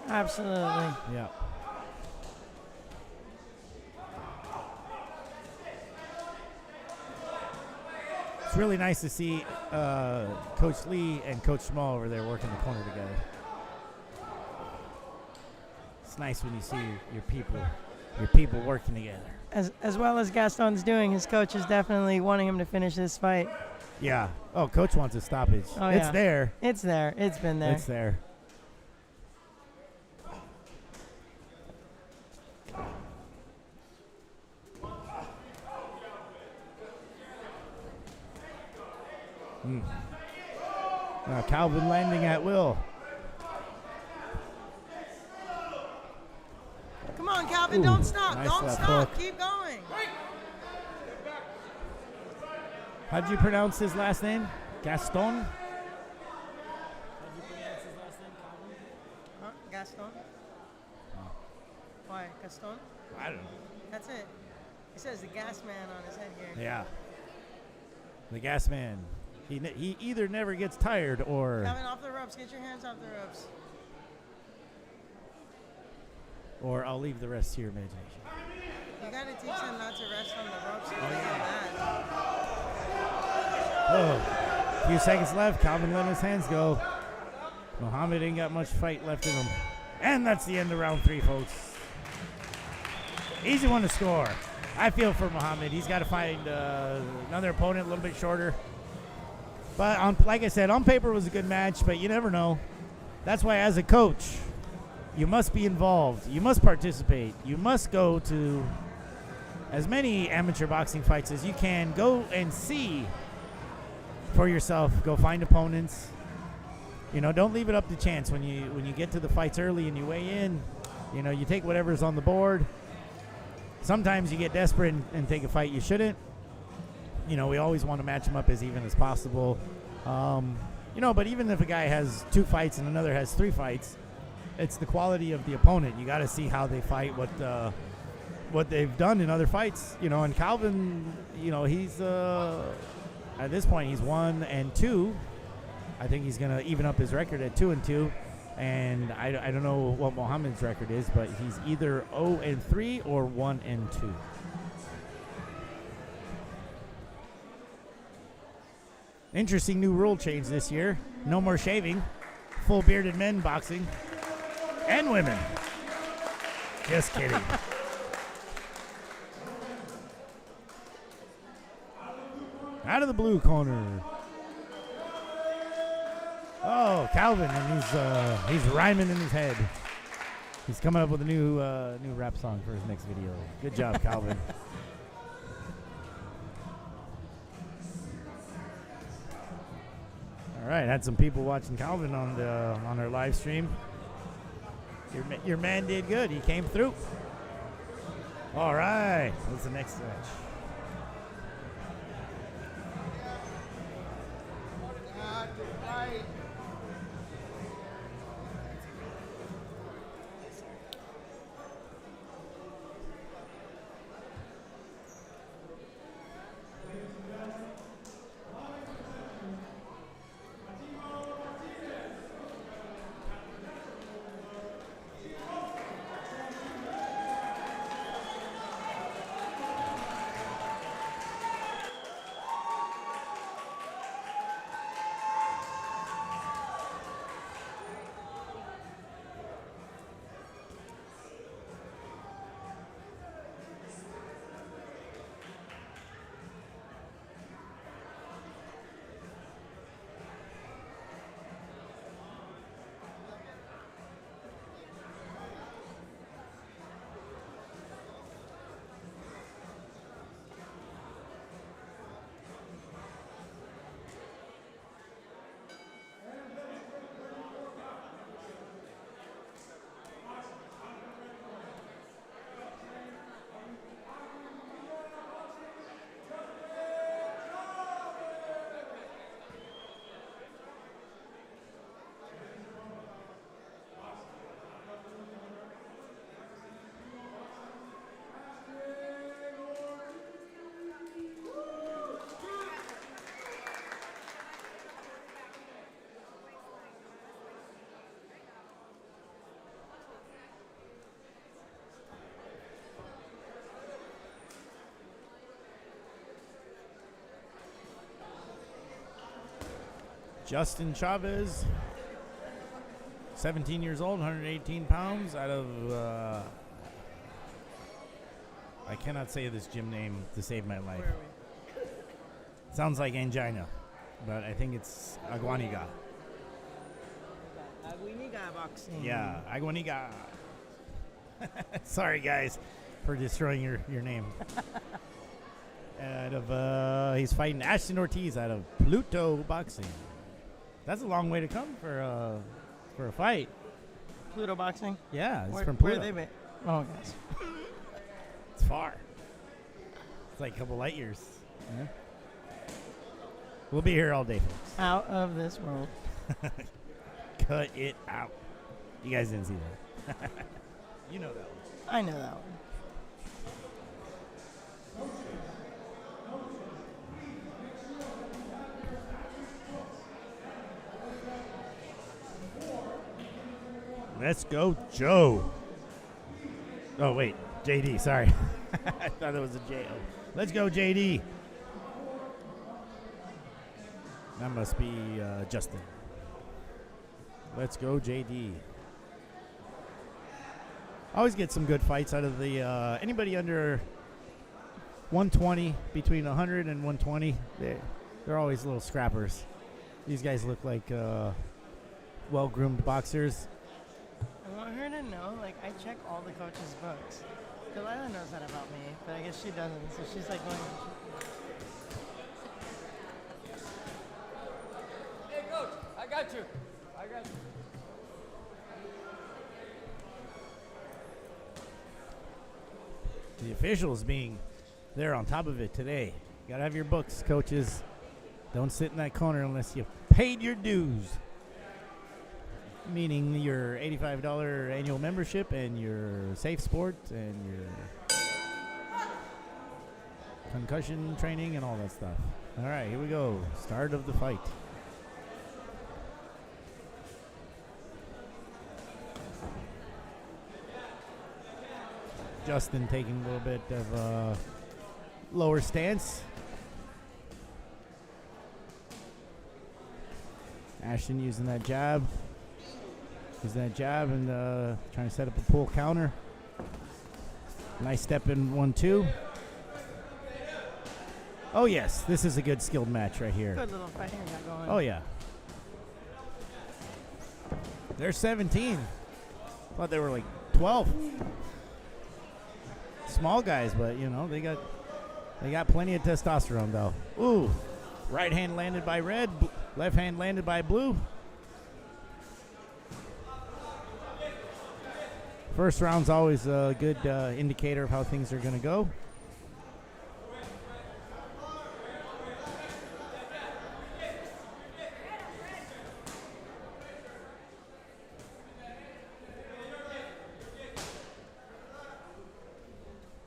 Absolutely. Yeah. It's really nice to see Coach Lee and Coach Small over there working the corner together. It's nice when you see your people working together. As well as Gaston's doing, his coach is definitely wanting him to finish this fight. Yeah. Oh, Coach wants a stoppage. Oh, It's yeah. there. It's there. It's been there. It's there. Now Calvin landing at will. Come on, Calvin, Ooh, don't stop. nice Don't left stop. hook. Keep going. How did you pronounce his last name? Gaston? Huh? Gaston? Why? Gaston? I don't know. That's it. He says the gas man on his head here. Yeah. The gas man. He either never gets tired or... Calvin, off the ropes. Get your hands off the ropes. Or I'll leave the rest to your imagination. You got to teach him not to rest on the ropes. Oh, yeah. Oh, a few seconds left. Calvin letting his hands go. Muhammad ain't got much fight left in him. And that's the end of round 3, folks. Easy one to score. I feel for Muhammad. He's got to find another opponent a little bit shorter. But like I said, on paper it was a good match, but you never know. That's why as a coach, you must be involved. You must participate. You must go to as many amateur boxing fights as you can. Go and see for yourself. Go find opponents. You know, don't leave it up to chance. When you get to the fights early and you weigh in, you know, you take whatever's on the board. Sometimes you get desperate and take a fight you shouldn't. You know, we always want to match them up as even as possible. You know, but even if a guy has 2 fights and another has 3 fights, it's the quality of the opponent. You got to see how they fight, what they've done in other fights. You know, and Calvin, you know, he's at this point he's 1-2. I think he's gonna even up his record at 2-2. And I don't know what Muhammad's record is, but he's either 0-3 or 1-2. Interesting new rule change this year. No more shaving. Full bearded men boxing. And women. Just kidding. Out of the blue corner. Oh, Calvin, and he's rhyming in his head. He's coming up with a new rap song for his next video. Good job, Calvin. All right, had some people watching Calvin on our live stream. Your man did good. He came through. All right, what's the next match? Justin Chavez, 17 years old, 118 pounds, out of, I cannot say this gym name to save my life. Where are we? Sounds like angina, but I think it's Aguaniga. Aguiniga boxing. Yeah, Aguaniga. Sorry, guys, for destroying your name. Out of, he's fighting Ashton Ortiz out of Pluto Boxing. That's a long way to come for a fight. Pluto boxing. Yeah, it's Where, from where Pluto. are they? Oh, guys. It's far. It's like a couple light years. Yeah. We'll be here all day, folks. Out of this world. Cut it out. You guys didn't see that. You know that one. I know that one. Let's go, Joe. Oh, wait. JD, sorry. I thought it was a J-O. Let's go, JD. That must be Justin. Let's go, JD. Always get some good fights out of the anybody under 120, between 100 and 120. They're always little scrappers. These guys look like well-groomed boxers. I want her to know, like, I check all the coaches' books. Delilah knows that about me, but I guess she doesn't, so she's like going. Hey, coach, I got you. I got you. The officials being there on top of it today. You gotta have your books, coaches. Don't sit in that corner unless you paid your dues. Meaning your $85 annual membership and your safe sport and your concussion training and all that stuff. All right, here we go. Start of the fight. Justin taking a little bit of a lower stance. Ashton using that jab. Using that jab and trying to set up a pull counter. Nice step in 1-2. Oh, yes. This is a good skilled match right here. Good little fight here got going. Oh, yeah. They're 17. Thought they were like 12. Small guys, but you know they got plenty of testosterone though. Ooh, right hand landed by red, left hand landed by blue. First round's always a good indicator of how things are going to go.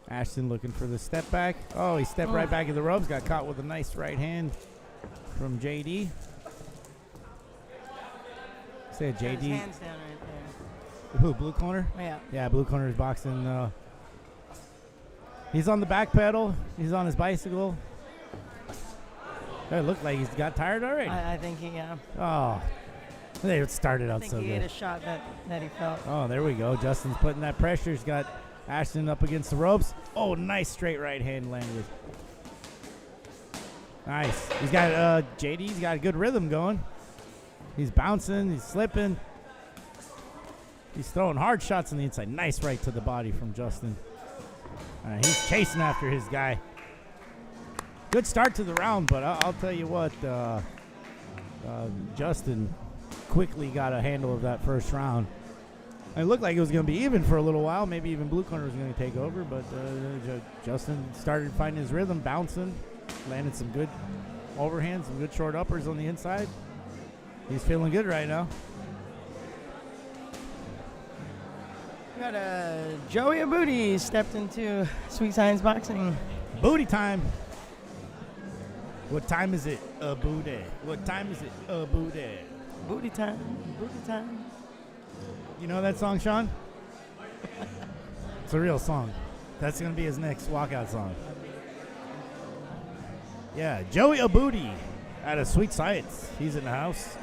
Ashton looking for the step back. Oh, he stepped right back in the ropes. Got caught with a nice right hand from JD. Say Got his JD. hands down right there. Who, blue corner? Yeah. Yeah, blue corner is boxing. He's on the back pedal. He's on his bicycle. It looked like he's got tired already. I think he, yeah. Oh, they started I out think so he good. ate a shot that he felt. Oh, there we go. Justin's putting that pressure. He's got Ashton up against the ropes. Oh, nice straight right hand landed. Nice. He's got JD's got a good rhythm going. He's bouncing. He's slipping. He's throwing hard shots on the inside. Nice right to the body from Justin. He's chasing after his guy. Good start to the round, but I'll tell you what, Justin quickly got a handle of that first round. It looked like it was going to be even for a little while. Maybe even blue corner was going to take over, but Justin started finding his rhythm, bouncing, landed some good overhands, some good short uppers on the inside. He's feeling good right now. We got Joey Abudi stepped into Sweet Science Boxing. Booty time. What time is it? Booty. What time is it? Booty. Booty time. Booty time. You know that song, Sean? It's a real song. That's going to be his next walkout song. Yeah, Joey Abudi out of Sweet Science. He's in the house.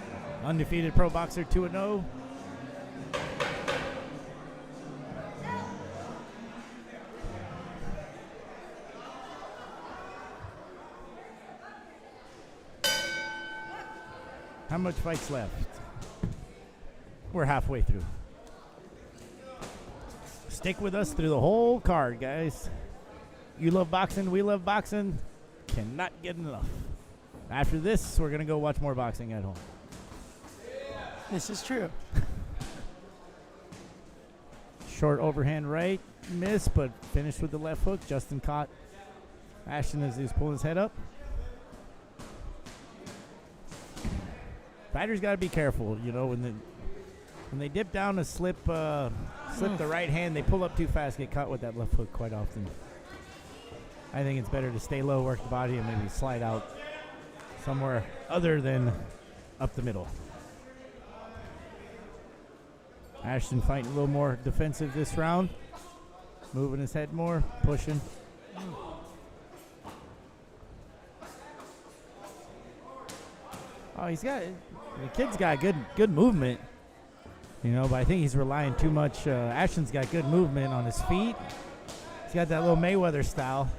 Undefeated pro boxer, 2-0. How much fights left? We're halfway through. Stick with us through the whole card, guys. You love boxing, we love boxing. Cannot get enough. After this, we're going to go watch more boxing at home. This is true. Short overhand right, miss, but finished with the left hook. Justin caught Ashton as he was pulling his head up. Fighters got to be careful, you know, when they dip down to slip the right hand, they pull up too fast, get caught with that left hook quite often. I think it's better to stay low, work the body, and maybe slide out somewhere other than up the middle. Ashton fighting a little more defensive this round. Moving his head more, pushing. Oh, the kid's got good movement. You know, but I think he's relying too much. Ashton's got good movement on his feet. He's got that little Mayweather style.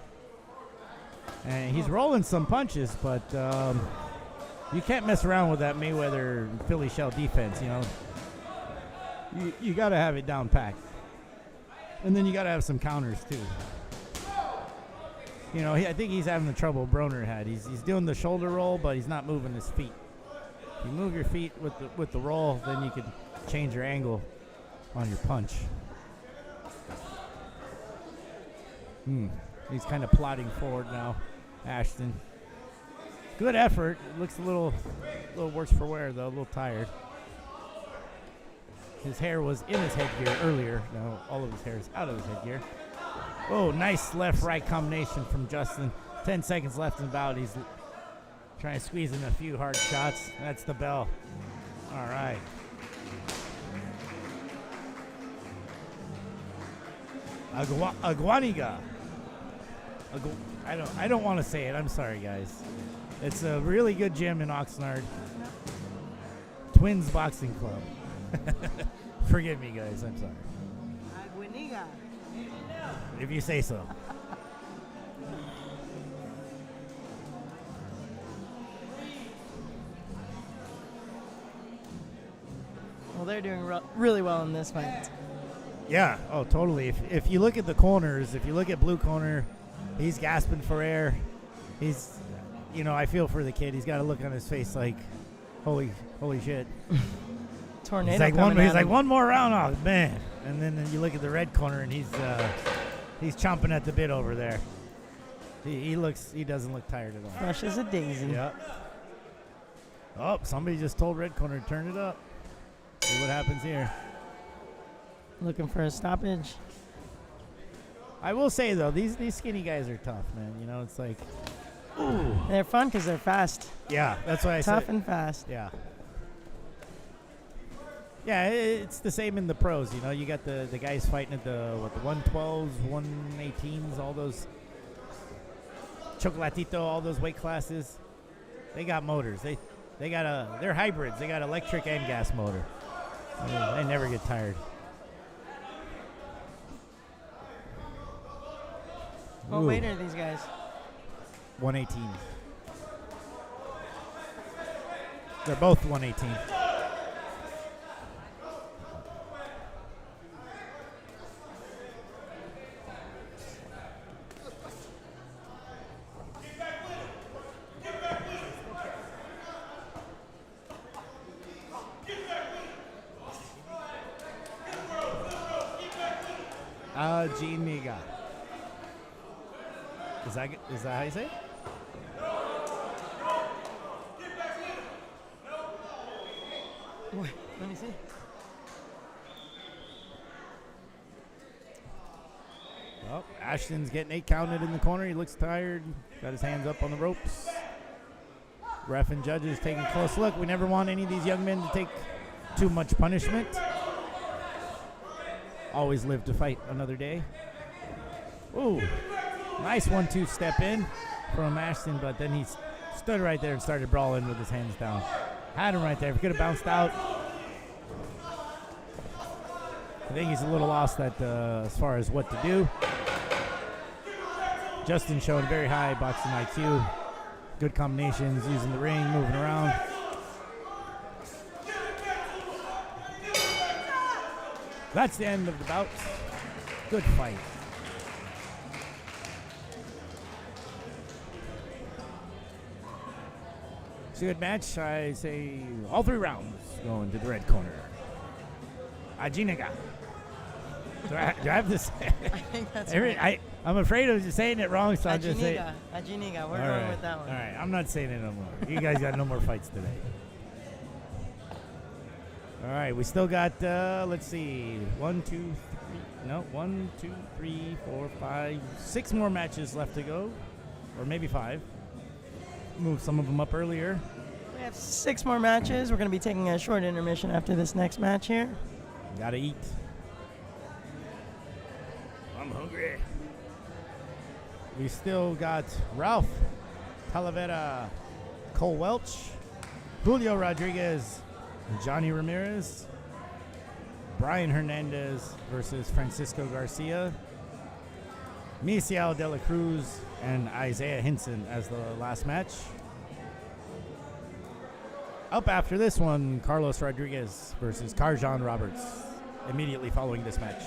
And he's rolling some punches, but you can't mess around with that Mayweather Philly shell defense, you know. You got to have it down packed. And then you got to have some counters, too. You know, I think he's having the trouble Broner had. He's doing the shoulder roll, but he's not moving his feet. If you move your feet with the roll, then you can change your angle on your punch. He's kind of plodding forward now, Ashton. Good effort. It looks a little worse for wear, though, a little tired. His hair was in his headgear earlier. Now all of his hair is out of his headgear. Oh, nice left-right combination from Justin. 10 seconds left in the bout. He's trying to squeeze in a few hard shots. That's the bell. All right. Aguaniga. I don't want to say it. I'm sorry, guys. It's a really good gym in Oxnard. Twins Boxing Club. Forgive me, guys. I'm sorry. Aguaniga. If you say so. Well, they're doing really well in this fight. Yeah. Oh, totally. If you look at the corners, if you look at blue corner, he's gasping for air. He's, you know, I feel for the kid. He's got a look on his face like, holy shit. Tornado. He's like one more round. Oh man! And then you look at the red corner, and he's chomping at the bit over there. He doesn't look tired at all. Fresh as a daisy. Yeah. Oh, somebody just told red corner to turn it up. See what happens here. Looking for a stoppage. I will say though, these skinny guys are tough, man. You know, it's like, ooh. They're fun because they're fast. Yeah, that's what I said. Tough and fast. Yeah. Yeah, it's the same in the pros. You know, you got the guys fighting at the 112s, 118s, all those chocolatito, all those weight classes. They got motors. They're hybrids. They got electric and gas motor. They never get tired. What weight are these guys? 118. They're both 118. Giniga. Is that how you say it? Wait, let me see. Well, Ashton's getting 8 counted in the corner. He looks tired. Got his hands up on the ropes. Ref and judges taking a close look. We never want any of these young men to take too much punishment. Always live to fight another day. Ooh, nice 1-2 step in from Ashton, but then he Stood right there and started brawling with his hands down. Had him right there. If he could have bounced out. I think he's a little lost as far as what to do. Justin showing very high boxing IQ. Good combinations, using the ring, moving around. That's the end of the bout. Good fight. It's a good match. I say all 3 rounds going to the red corner. Ajinaga. Do I have to say? I think that's right. I'm afraid of just saying it wrong, so I'll just say. Ajiniga. We're All going right. with that one. All right, I'm not saying it no more. You guys got no more fights today. All right, we still got, let's see, 1, 2, 3, 4, 5, 6 more matches left to go, or maybe 5. Moved some of them up earlier. We have 6 more matches. We're going to be taking a short intermission after this next match here. Gotta eat. I'm hungry. We still got Ralph Talavera, Cole Welch, Julio Rodriguez, Johnny Ramirez, Brian Hernandez versus Francisco Garcia, Misial de la Cruz, and Isaiah Hinson as the last match. Up after this one, Carlos Rodriguez versus Karjan Roberts, immediately following this match.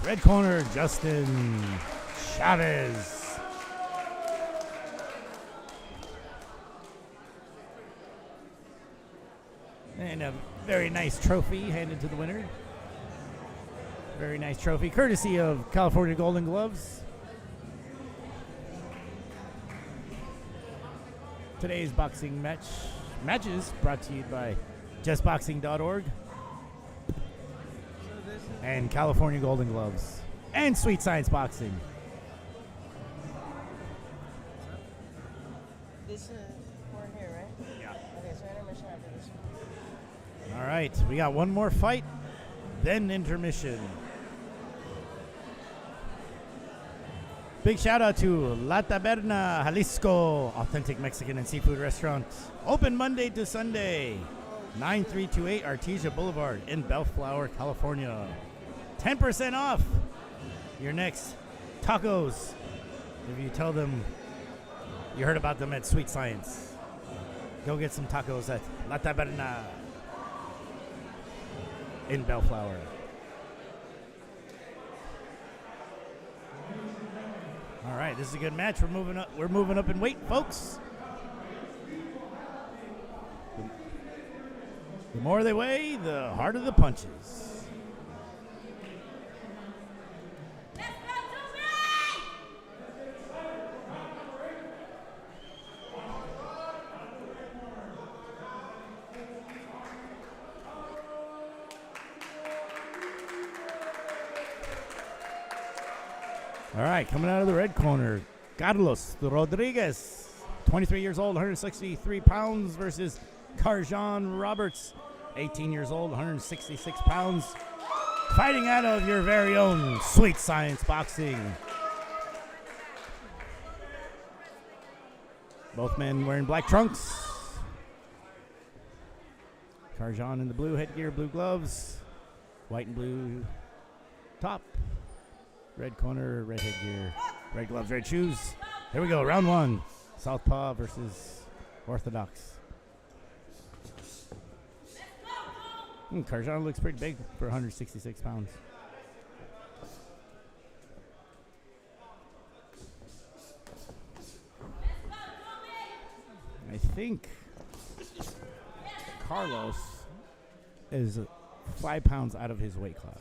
Red corner, Justin Chavez. And a very nice trophy handed to the winner. Very nice trophy, courtesy of California Golden Gloves. Today's boxing matches brought to you by justboxing.org. And California Golden Gloves. And Sweet Science Boxing. This is, we're here, right? Yeah. Okay, so intermission after this one. All right, we got one more fight, then intermission. Big shout out to La Taberna Jalisco, authentic Mexican and seafood restaurant. Open Monday to Sunday, 9328 Artesia Boulevard in Bellflower, California. 10% off your next tacos if you tell them you heard about them at Sweet Science. Go get some tacos at La Taberna in Bellflower. All right, this is a good match. We're moving up. We're moving up in weight, folks. The more they weigh, the harder the punches. All right, coming out of the red corner, Carlos Rodriguez, 23 years old, 163 pounds, versus Karjan Roberts, 18 years old, 166 pounds, fighting out of your very own Sweet Science Boxing. Both men wearing black trunks. Karjan in the blue headgear, blue gloves, white and blue top. Red corner, red headgear, red gloves, red shoes. Here we go, round one. Southpaw versus Orthodox. Karjan looks pretty big for 166 pounds. I think Carlos is 5 pounds out of his weight class.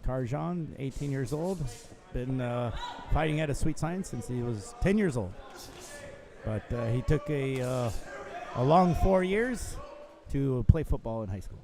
Karjan, 18 years old, been fighting at a Sweet Science since he was 10 years old. But he took a long 4 years to play football in high school.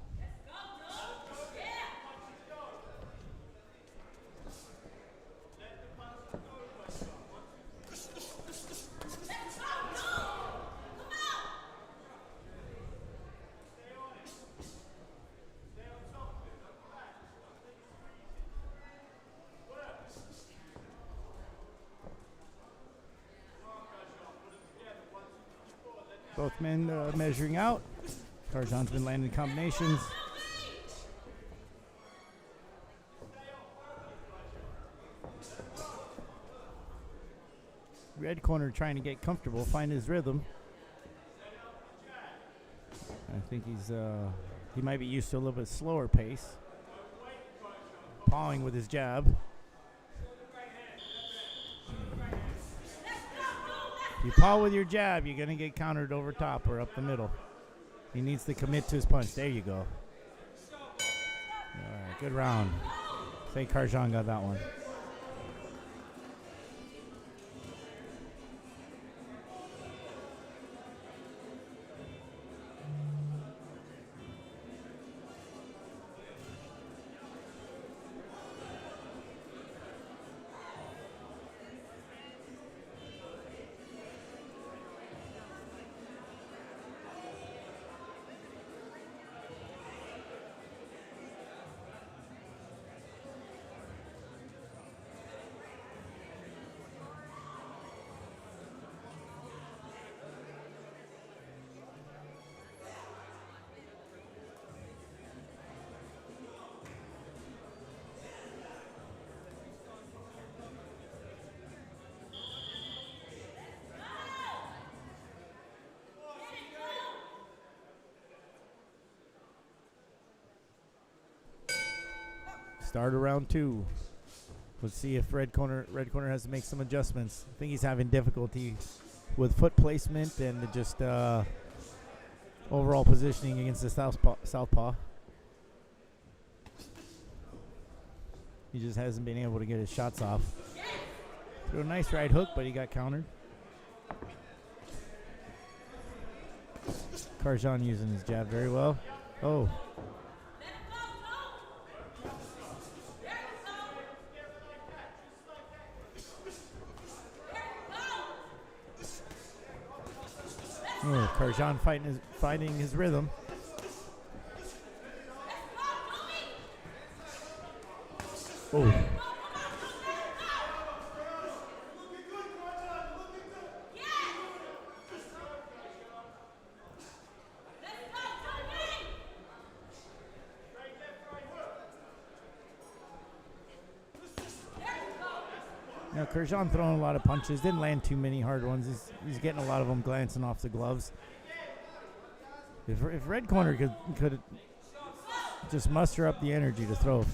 Both men measuring out. Carjon's been landing combinations. Red corner trying to get comfortable, find his rhythm. I think he might be used to a little bit slower pace. Pawing with his jab. If you paw with your jab, you're going to get countered over top or up the middle. He needs to commit to his punch. There you go. All right, good round. Say Carjon got that one. Start of round 2. Let's see if red corner has to make some adjustments. I think he's having difficulty with foot placement and just overall positioning against the southpaw. He just hasn't been able to get his shots off. Threw a nice right hook, but he got countered. Carjon using his jab very well. Oh. Oh, Carjon finding his rhythm. Oh. Now, Carjon throwing a lot of punches. Didn't land too many hard ones. He's getting a lot of them glancing off the gloves. If red corner could just muster up the energy to throw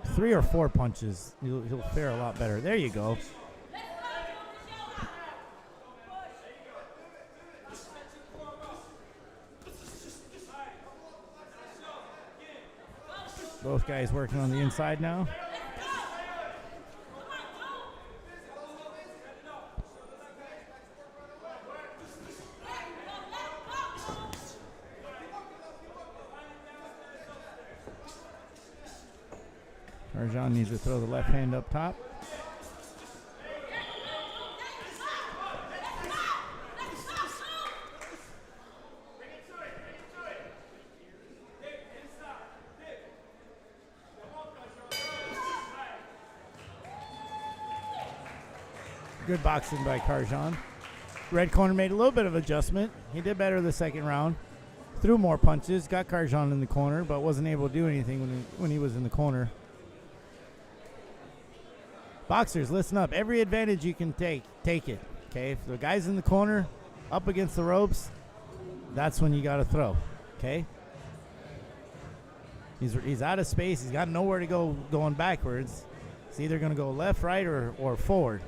3 or 4 punches, he'll fare a lot better. There you go. Both guys working on the inside now. Carjon needs to throw the left hand up top. Good boxing by Carjon. Red corner made a little bit of adjustment. He did better the second round. Threw more punches, got Carjon in the corner, but wasn't able to do anything when he was in the corner. Boxers, listen up. Every advantage you can take it. Okay, if the guy's in the corner, up against the ropes, that's when you got to throw. Okay, he's out of space. He's got nowhere to go going backwards. It's either going to go left, right, or forward.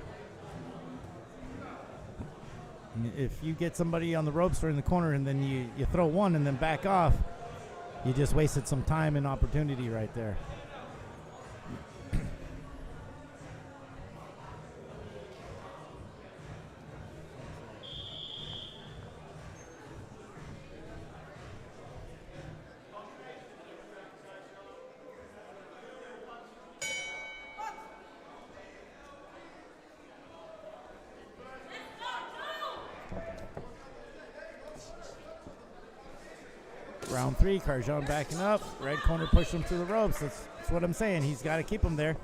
And if you get somebody on the ropes or in the corner and then you throw one and then back off, you just wasted some time and opportunity right there. Round 3, Carjon backing up. Red corner pushed him to the ropes. That's what I'm saying. He's got to keep him there.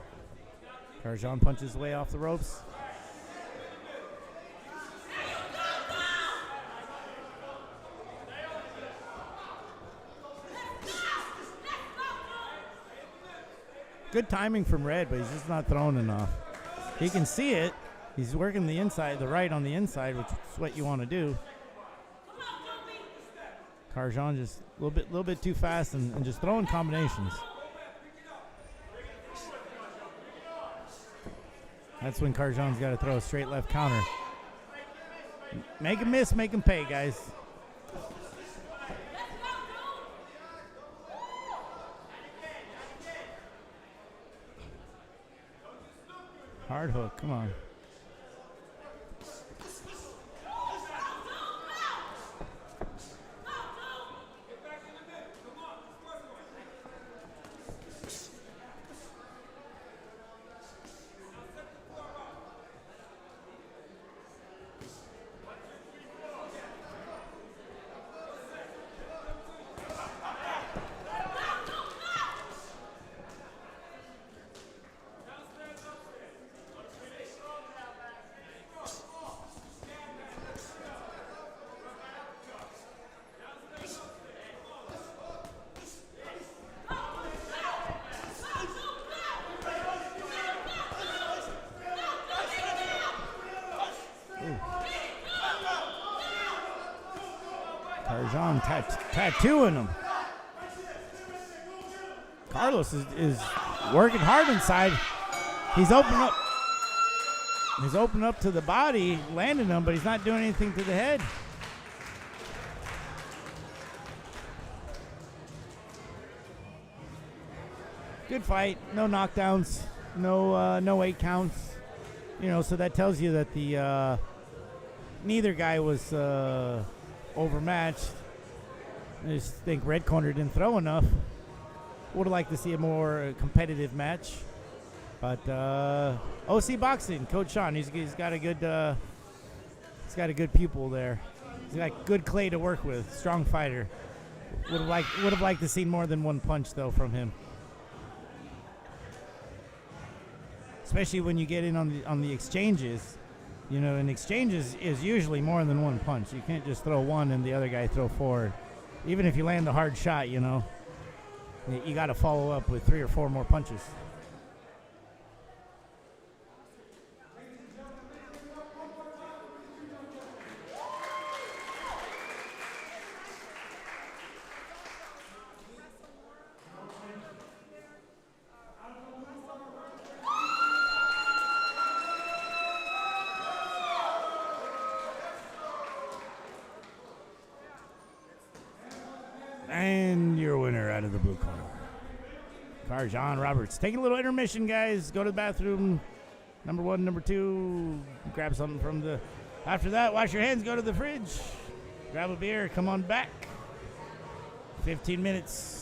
Carjon punches way off the ropes. Good timing from Red, but he's just not throwing enough. He can see it. He's working the inside, the right on the inside, which is what you want to do. Carjon just a little bit too fast and just throwing combinations. That's when Carjon's got to throw a straight left counter. Make him miss, make him pay, guys. Hard hook, come on. Carjon tattooing him. Carlos is working hard inside. He's open up. He's open up to the body, landing him, but he's not doing anything to the head. Good fight. No knockdowns. No 8 counts. You know, so that tells you that the neither guy was overmatched. I just think Red Corner didn't throw enough. Would have liked to see a more competitive match, but OC Boxing, Coach Sean, he's got a good pupil there. He's got good clay to work with. Strong fighter. Would have liked to see more than one punch though from him. Especially when you get in on the exchanges. You know, an exchange is usually more than one punch. You can't just throw one and the other guy throw 4. Even if you land a hard shot, you know, you got to follow up with 3 or 4 more punches. And your winner out of the blue corner, Carjon Roberts. Taking a little intermission, guys. Go to the bathroom. Number 1, number 2. Grab something from the... After that, wash your hands. Go to the fridge. Grab a beer. Come on back. 15 minutes.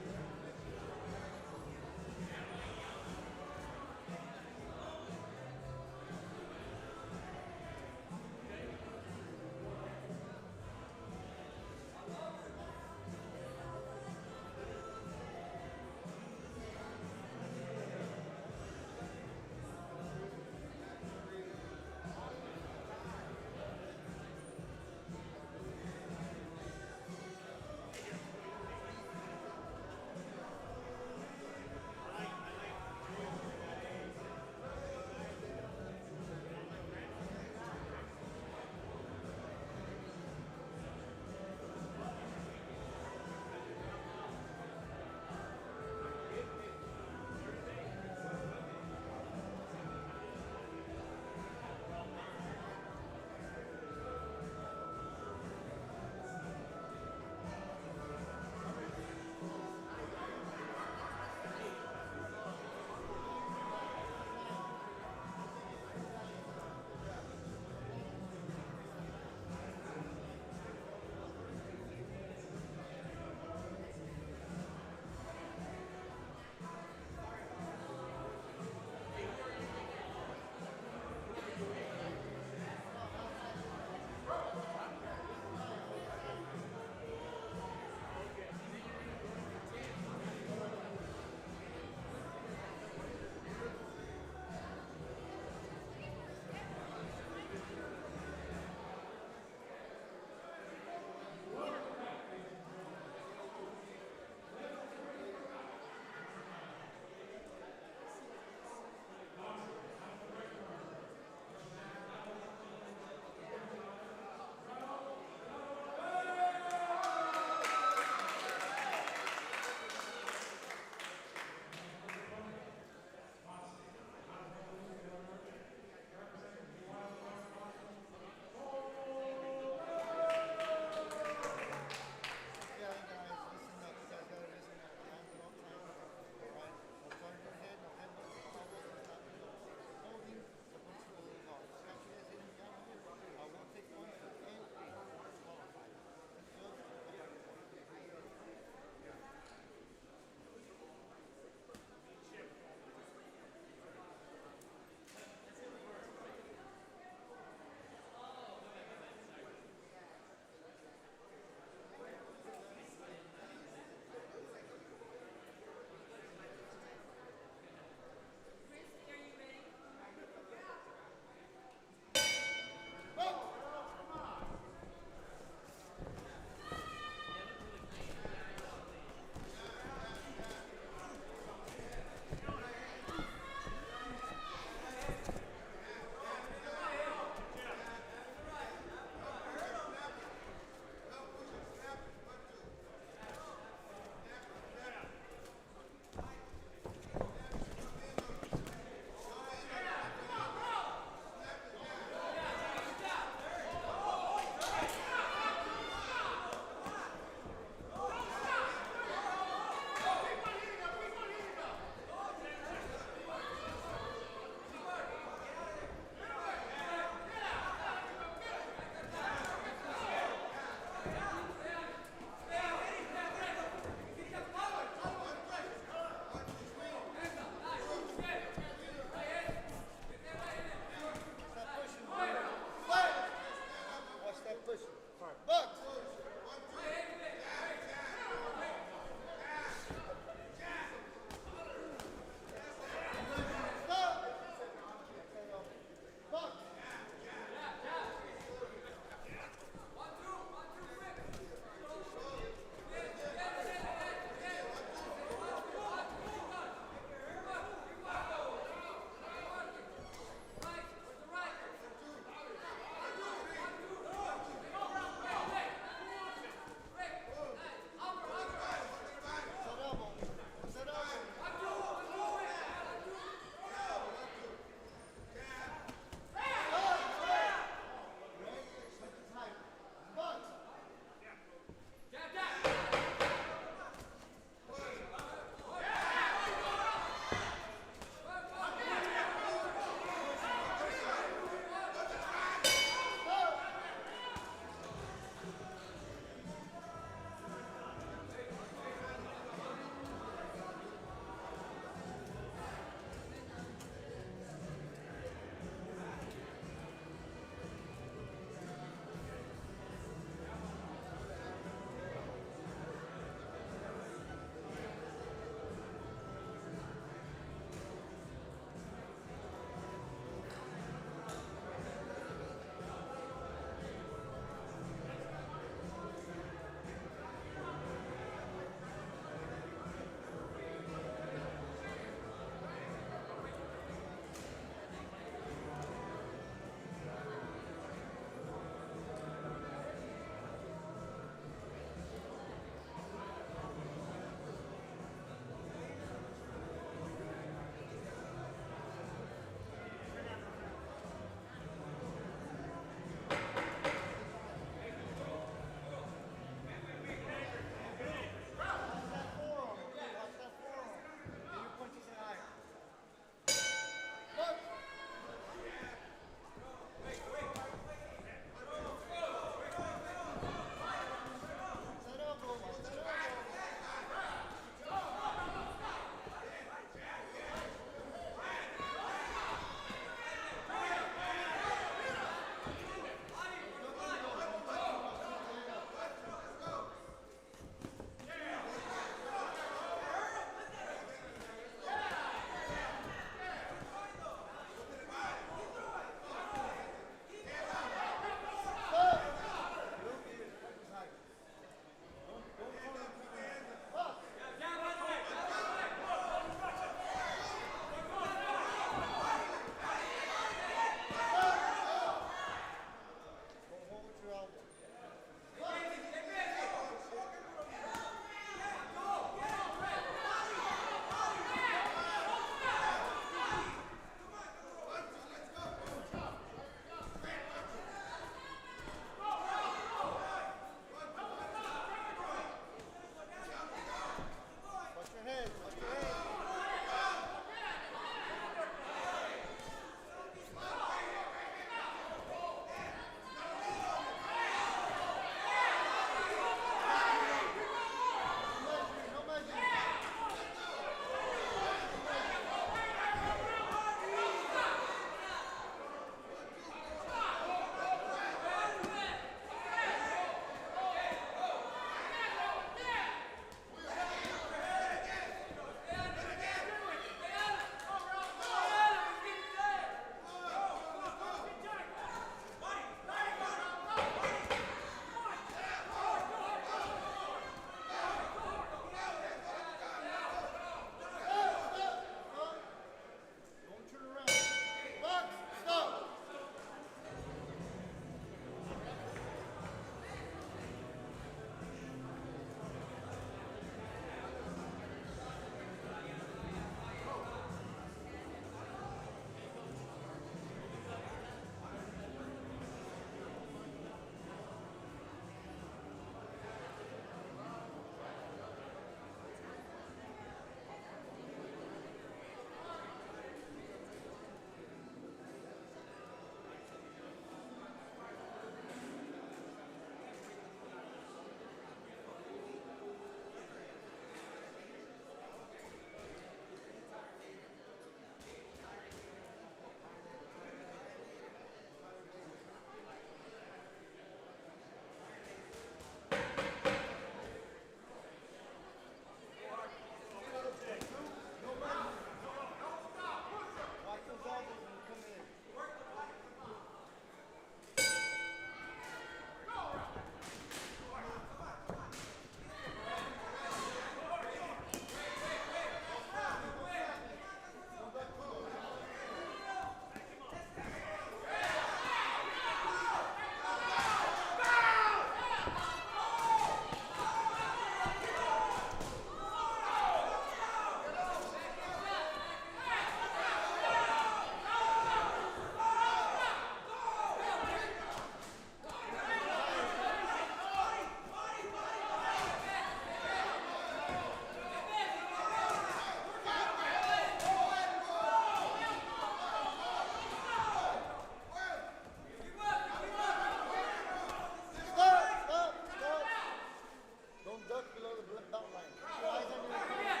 belt line. Keep your eyes on your opponent.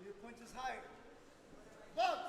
Your punch is higher. Bugs!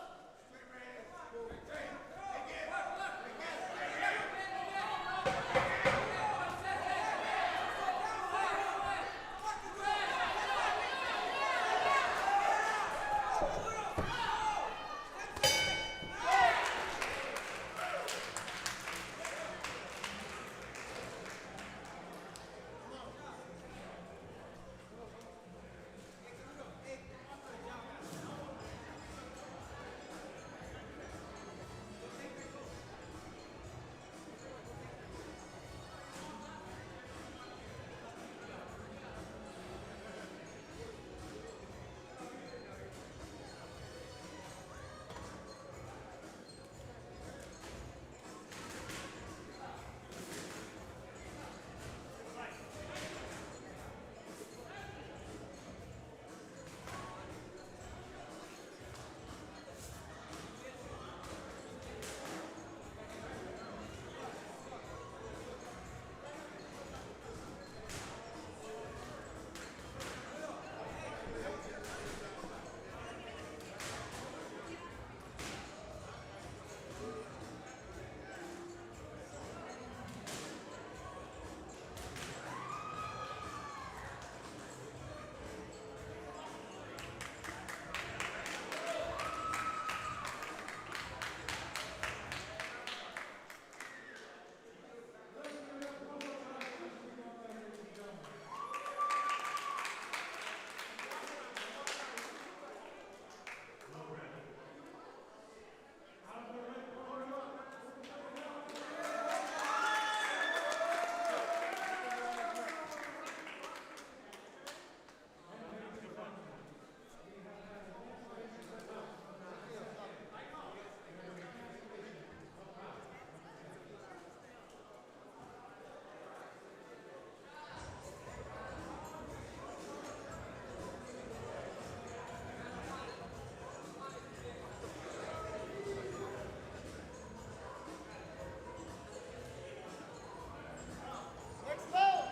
Next bell!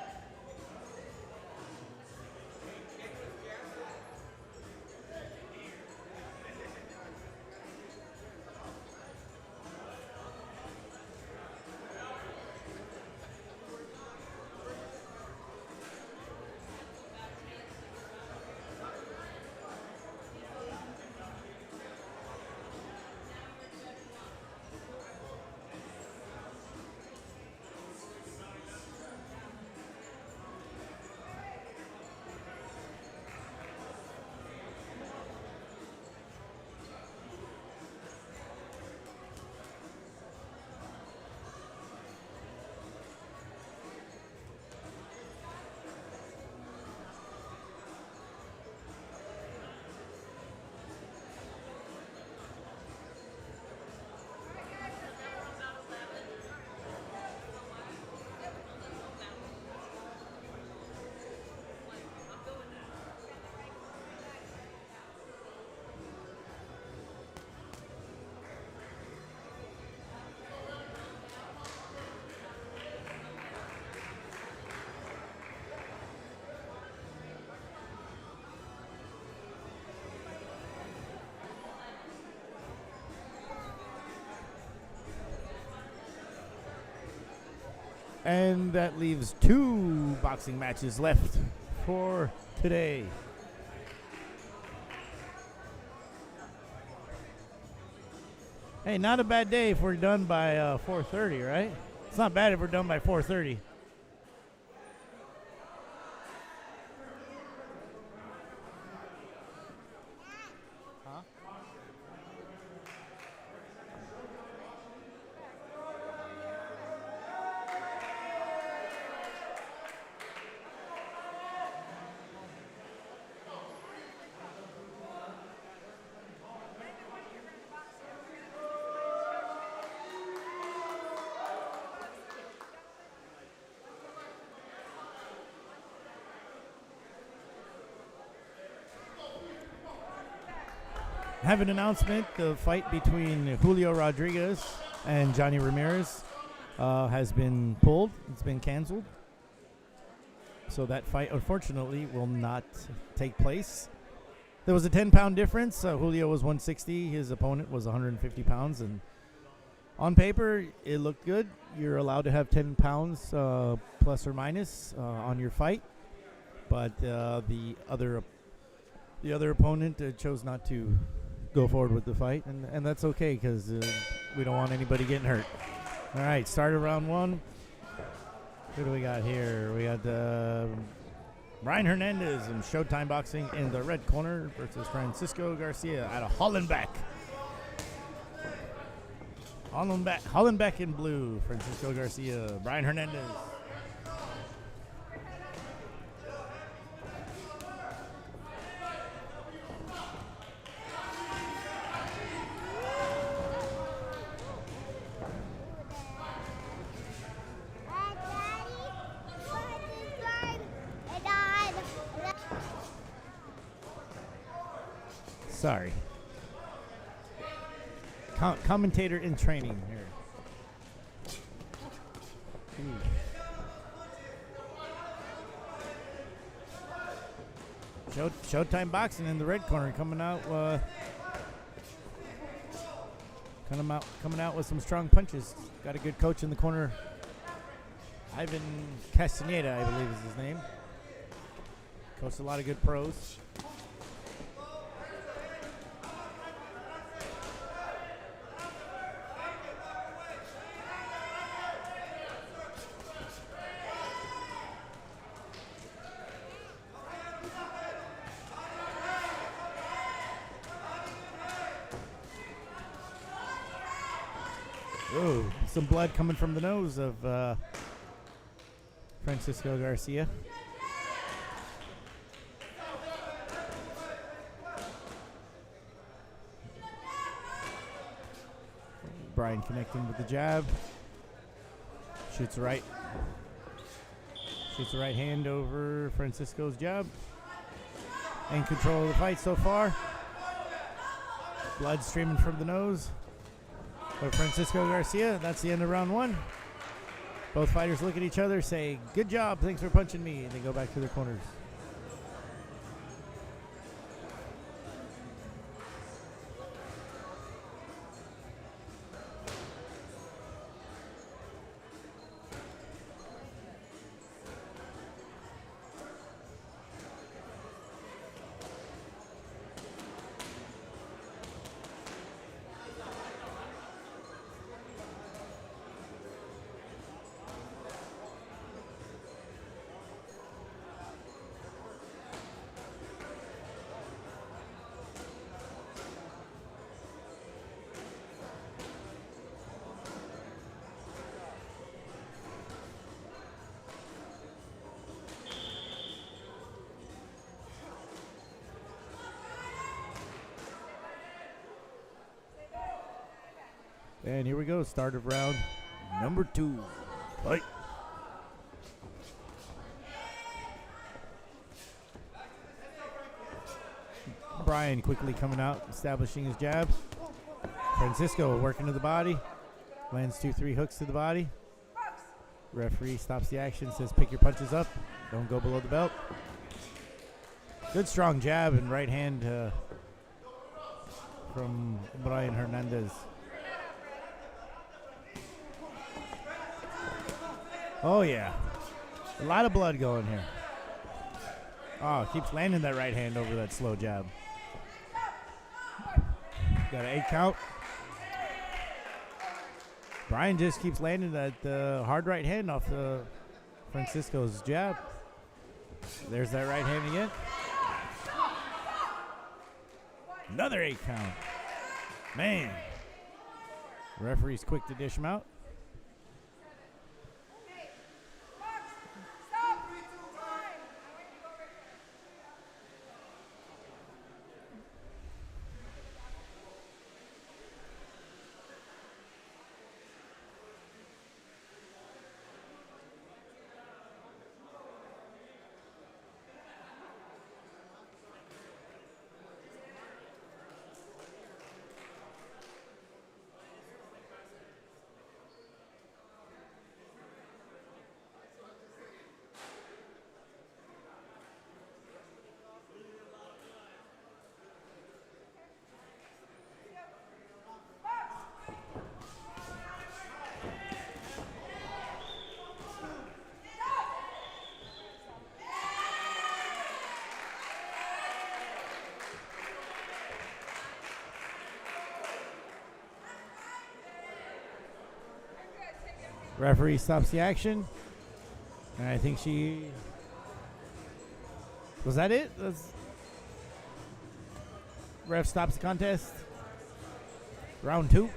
And that leaves 2 boxing matches left for today. Hey, not a bad day if we're done by 4:30, right? It's not bad if we're done by 4:30. I have an announcement. The fight between Julio Rodriguez and Johnny Ramirez has been pulled. It's been canceled. So that fight, unfortunately, will not take place. There was a 10-pound difference. Julio was 160. His opponent was 150 pounds. And on paper, it looked good. You're allowed to have 10 pounds plus or minus on your fight. But the other opponent chose not to go forward with the fight, and that's okay because we don't want anybody getting hurt. All right, start of round one. Who do we got here? We got Brian Hernandez in Showtime Boxing in the red corner versus Francisco Garcia out of Hollenbeck. Hollenbeck in blue, Francisco Garcia. Brian Hernandez. Sorry. Commentator in training here. Showtime Boxing in the red corner coming out with some strong punches. Got a good coach in the corner. Ivan Castaneda, I believe is his name. Coached a lot of good pros. Ooh, some blood coming from the nose of Francisco Garcia. Brian connecting with the jab. Shoots right hand over Francisco's jab. In control of the fight so far. Blood streaming from the nose of Francisco Garcia. That's the end of round one. Both fighters look at each other, say, "Good job, thanks for punching me," and they go back to their corners. And here we go, start of round number 2. Fight. Brian quickly coming out, establishing his jab. Francisco working to the body. Lands 2-3 hooks to the body. Referee stops the action, says pick your punches up. Don't go below the belt. Good strong jab and right hand from Brian Hernandez. Oh, yeah. A lot of blood going here. Oh, keeps landing that right hand over that slow jab. Got an 8 count. Brian just keeps landing that hard right hand off the Francisco's jab. There's that right hand again. Another 8 count. Man. Referee's quick to dish him out. Referee stops the action. And I think she... Was that it? Ref stops the contest. Round 2.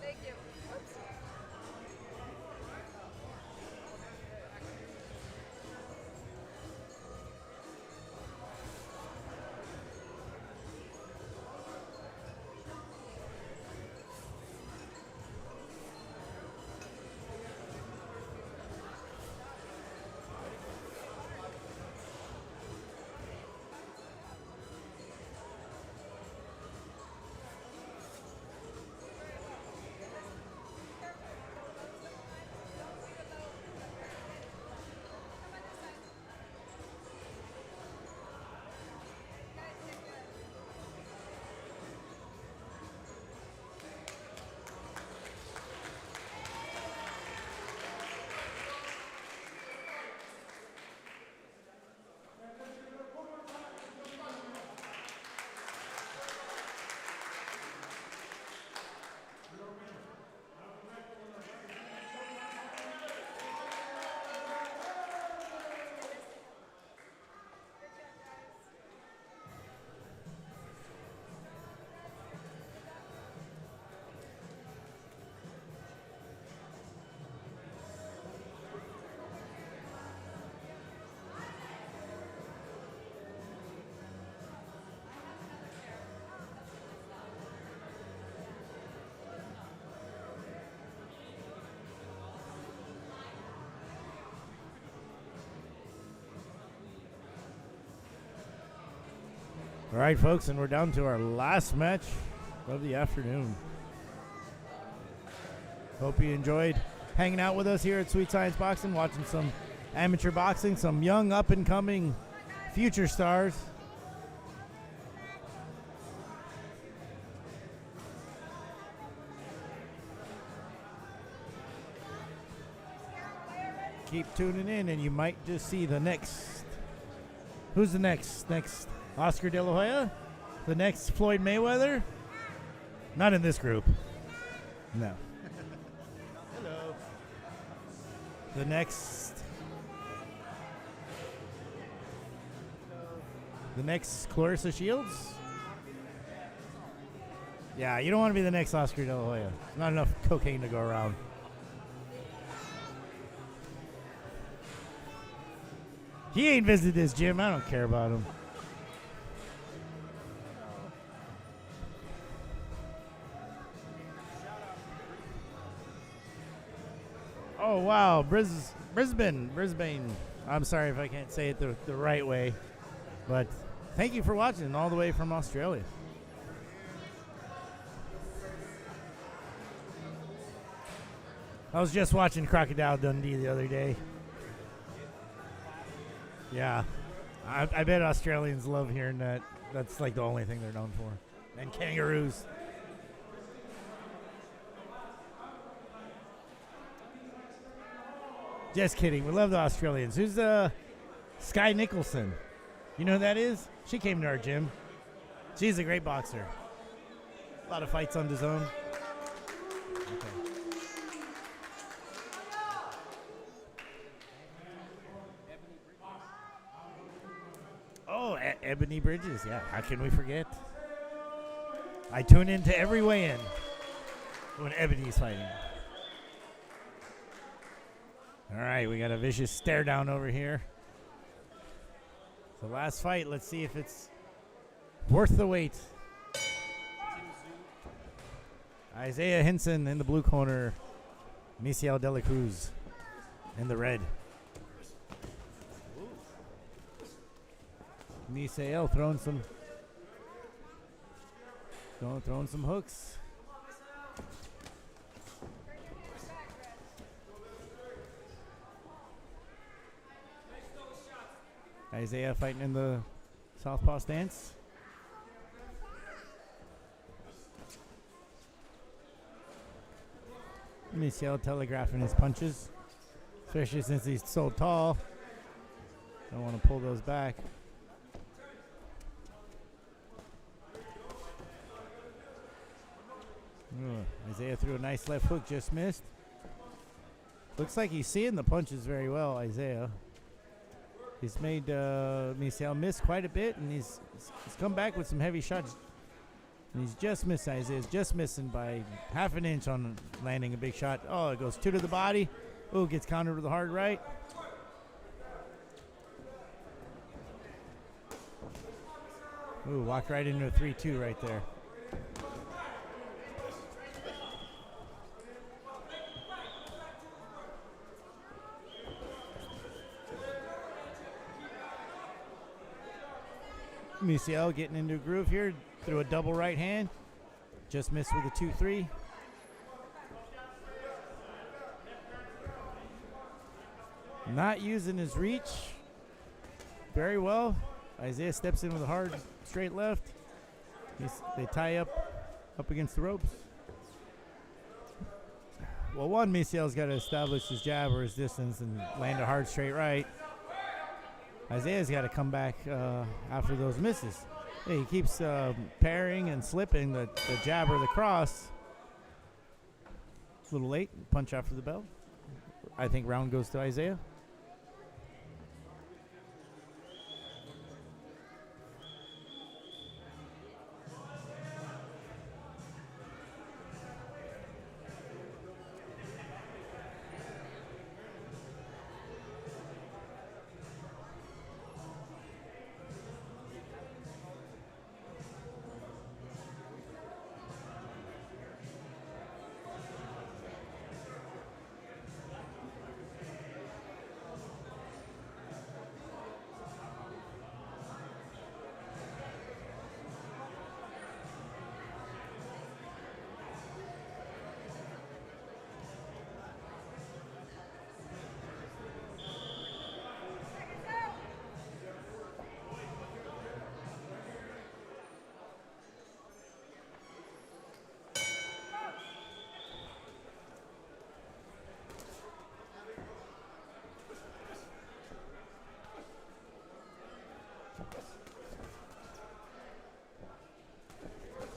Thank you. Oops. All right, folks, and we're down to our last match of the afternoon. Hope you enjoyed hanging out with us here at Sweet Science Boxing, watching some amateur boxing, some young up-and-coming future stars. Keep tuning in, and you might just see the next. Who's the next? Next Oscar De La Hoya? The next Floyd Mayweather? Not in this group. No. Hello. The next. The next Clarissa Shields? Yeah, you don't want to be the next Oscar De La Hoya. Not enough cocaine to go around. He ain't visited this gym. I don't care about him. Oh, wow. Brisbane. I'm sorry if I can't say it the right way. But thank you for watching all the way from Australia. I was just watching Crocodile Dundee the other day. Yeah. I bet Australians love hearing that. That's like the only thing they're known for. And kangaroos. Just kidding. We love the Australians. Who's Sky Nicholson? You know who that is? She came to our gym. She's a great boxer. A lot of fights on DAZN. Ebony Bridges. Yeah, how can we forget? I tune into every weigh-in when Ebony's fighting. All right, we got a vicious stare down over here. The last fight, let's see if it's worth the wait. Isaiah Hinson in the blue corner. Misael De La Cruz in the red. Misael throwing some hooks. Isaiah fighting in the southpaw stance. Misael telegraphing his punches, especially since he's so tall. Don't want to pull those back. Isaiah threw a nice left hook, just missed. Looks like he's seeing the punches very well, Isaiah. He's made Misael miss quite a bit, and he's come back with some heavy shots. And he's just missed. Isaiah's just missing by half an inch on landing a big shot. Oh, it goes 2 to the body. Oh, gets countered with a hard right. Ooh, walked right into a 3-2 right there. Misael getting into a groove here. Threw a double right hand. Just missed with a 2-3. Not using his reach very well. Isaiah steps in with a hard straight left. They tie up against the ropes. Well, one, Misael's got to establish his jab or his distance and land a hard straight right. Isaiah's got to come back after those misses. Yeah, he keeps parrying and slipping the jab or the cross. A little late. Punch after the bell. I think round goes to Isaiah.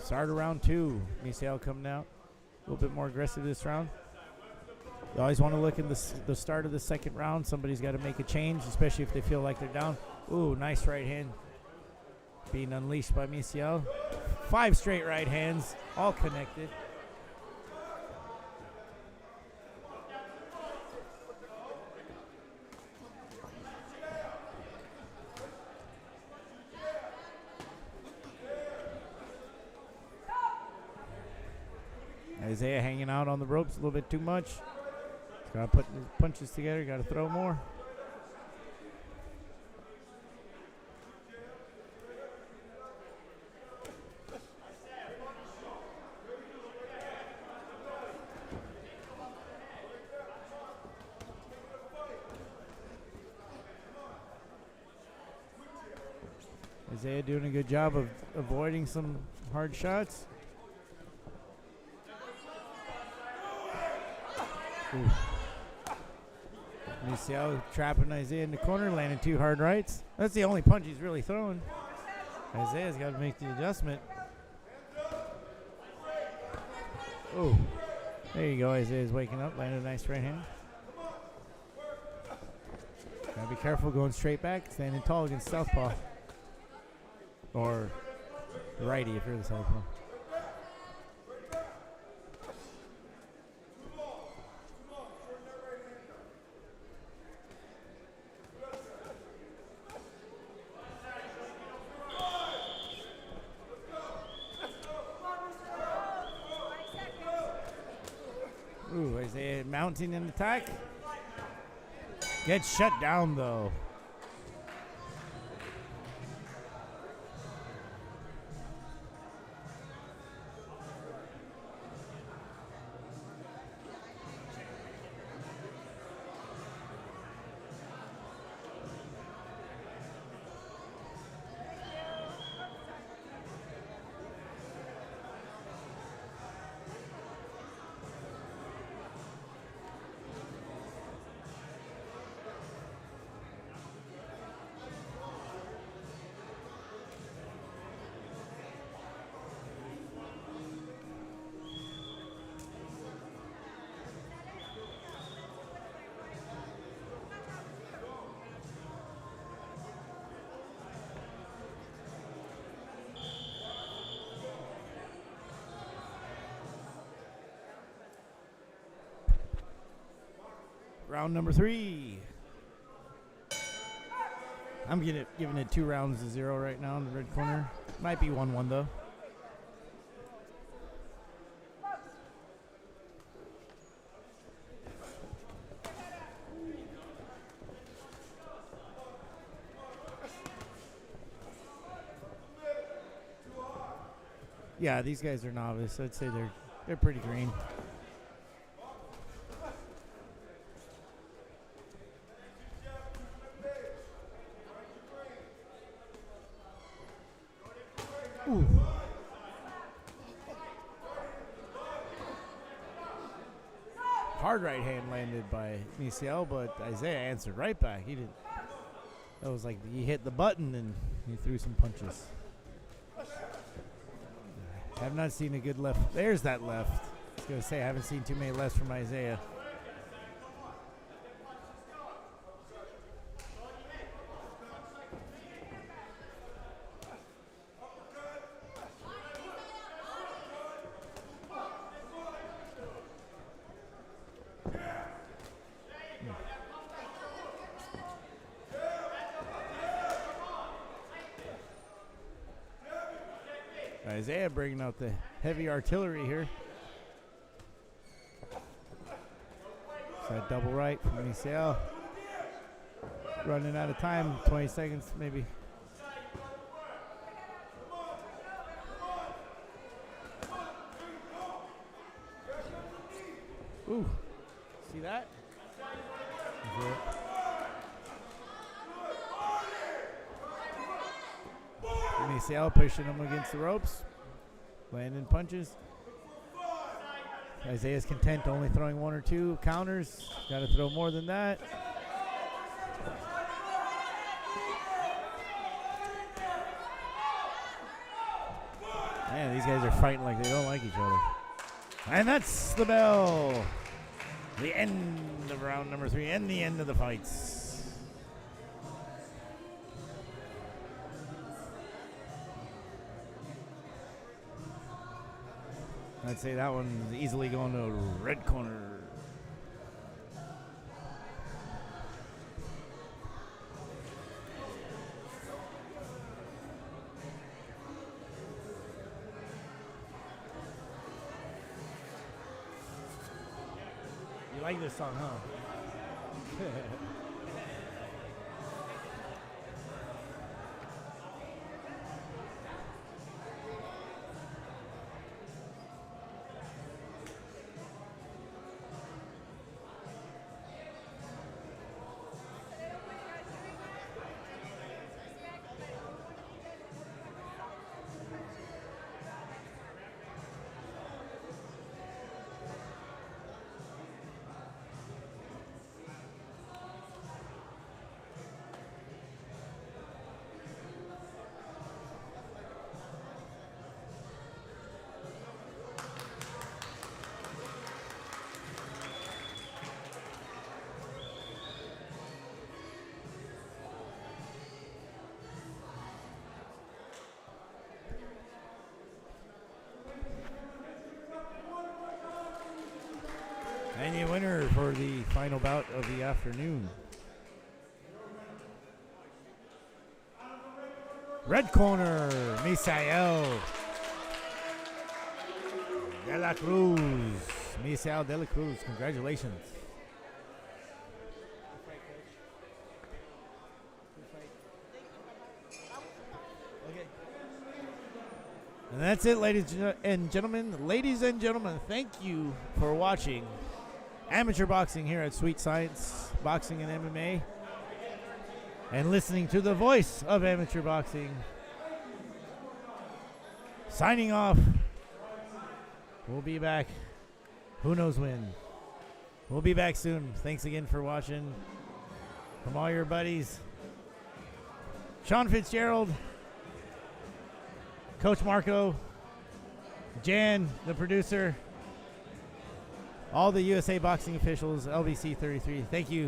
Start of round 2. Misael coming out a little bit more aggressive this round. You always want to look at the start of the second round. Somebody's got to make a change, especially if they feel like they're down. Ooh, nice right hand being unleashed by Misael. 5 straight right hands, all connected. Isaiah hanging out on the ropes a little bit too much. Got to put his punches together. Got to throw more. Isaiah doing a good job of avoiding some hard shots. Misael trapping Isaiah in the corner, landing 2 hard rights. That's the only punch he's really throwing. Isaiah's got to make the adjustment. Oh, there you go. Isaiah's waking up, landed a nice right hand. Gotta be careful going straight back, standing tall against southpaw. Or righty if you're the southpaw. Ooh, Isaiah mounting an attack. Gets shut down though. Round number 3. I'm giving it 2 rounds to 0 right now in the red corner. Might be 1-1 though. Yeah, these guys are novice. I'd say they're pretty green. Ooh. Hard right hand landed by Michel, but Isaiah answered right back. He didn't. That was like he hit the button and he threw some punches. Have not seen a good left. There's that left. I was going to say I haven't seen too many lefts from Isaiah. Isaiah bringing out the heavy artillery here. So that double right from Michel. Running out of time, 20 seconds maybe. Ooh, see that? Michel pushing him against the ropes. Landing punches. Isaiah's content only throwing 1 or 2 counters. Got to throw more than that. Man, these guys are fighting like they don't like each other. And that's the bell. The end of round number 3 and the end of the fights. I'd say that one's easily going to red corner. You like this song, huh? for the final bout of the afternoon. Red corner, Misael de la Cruz. Misael de la Cruz, congratulations. And that's it, ladies and gentlemen. Ladies and gentlemen, thank you for watching Amateur Boxing here at Sweet Science Boxing and MMA, and listening to the voice of amateur boxing. Signing off. We'll be back. Who knows when? We'll be back soon. Thanks again for watching. From all your buddies, Sean Fitzgerald, Coach Marco, Jan, the producer, all the USA Boxing officials, LBC 33. Thank you.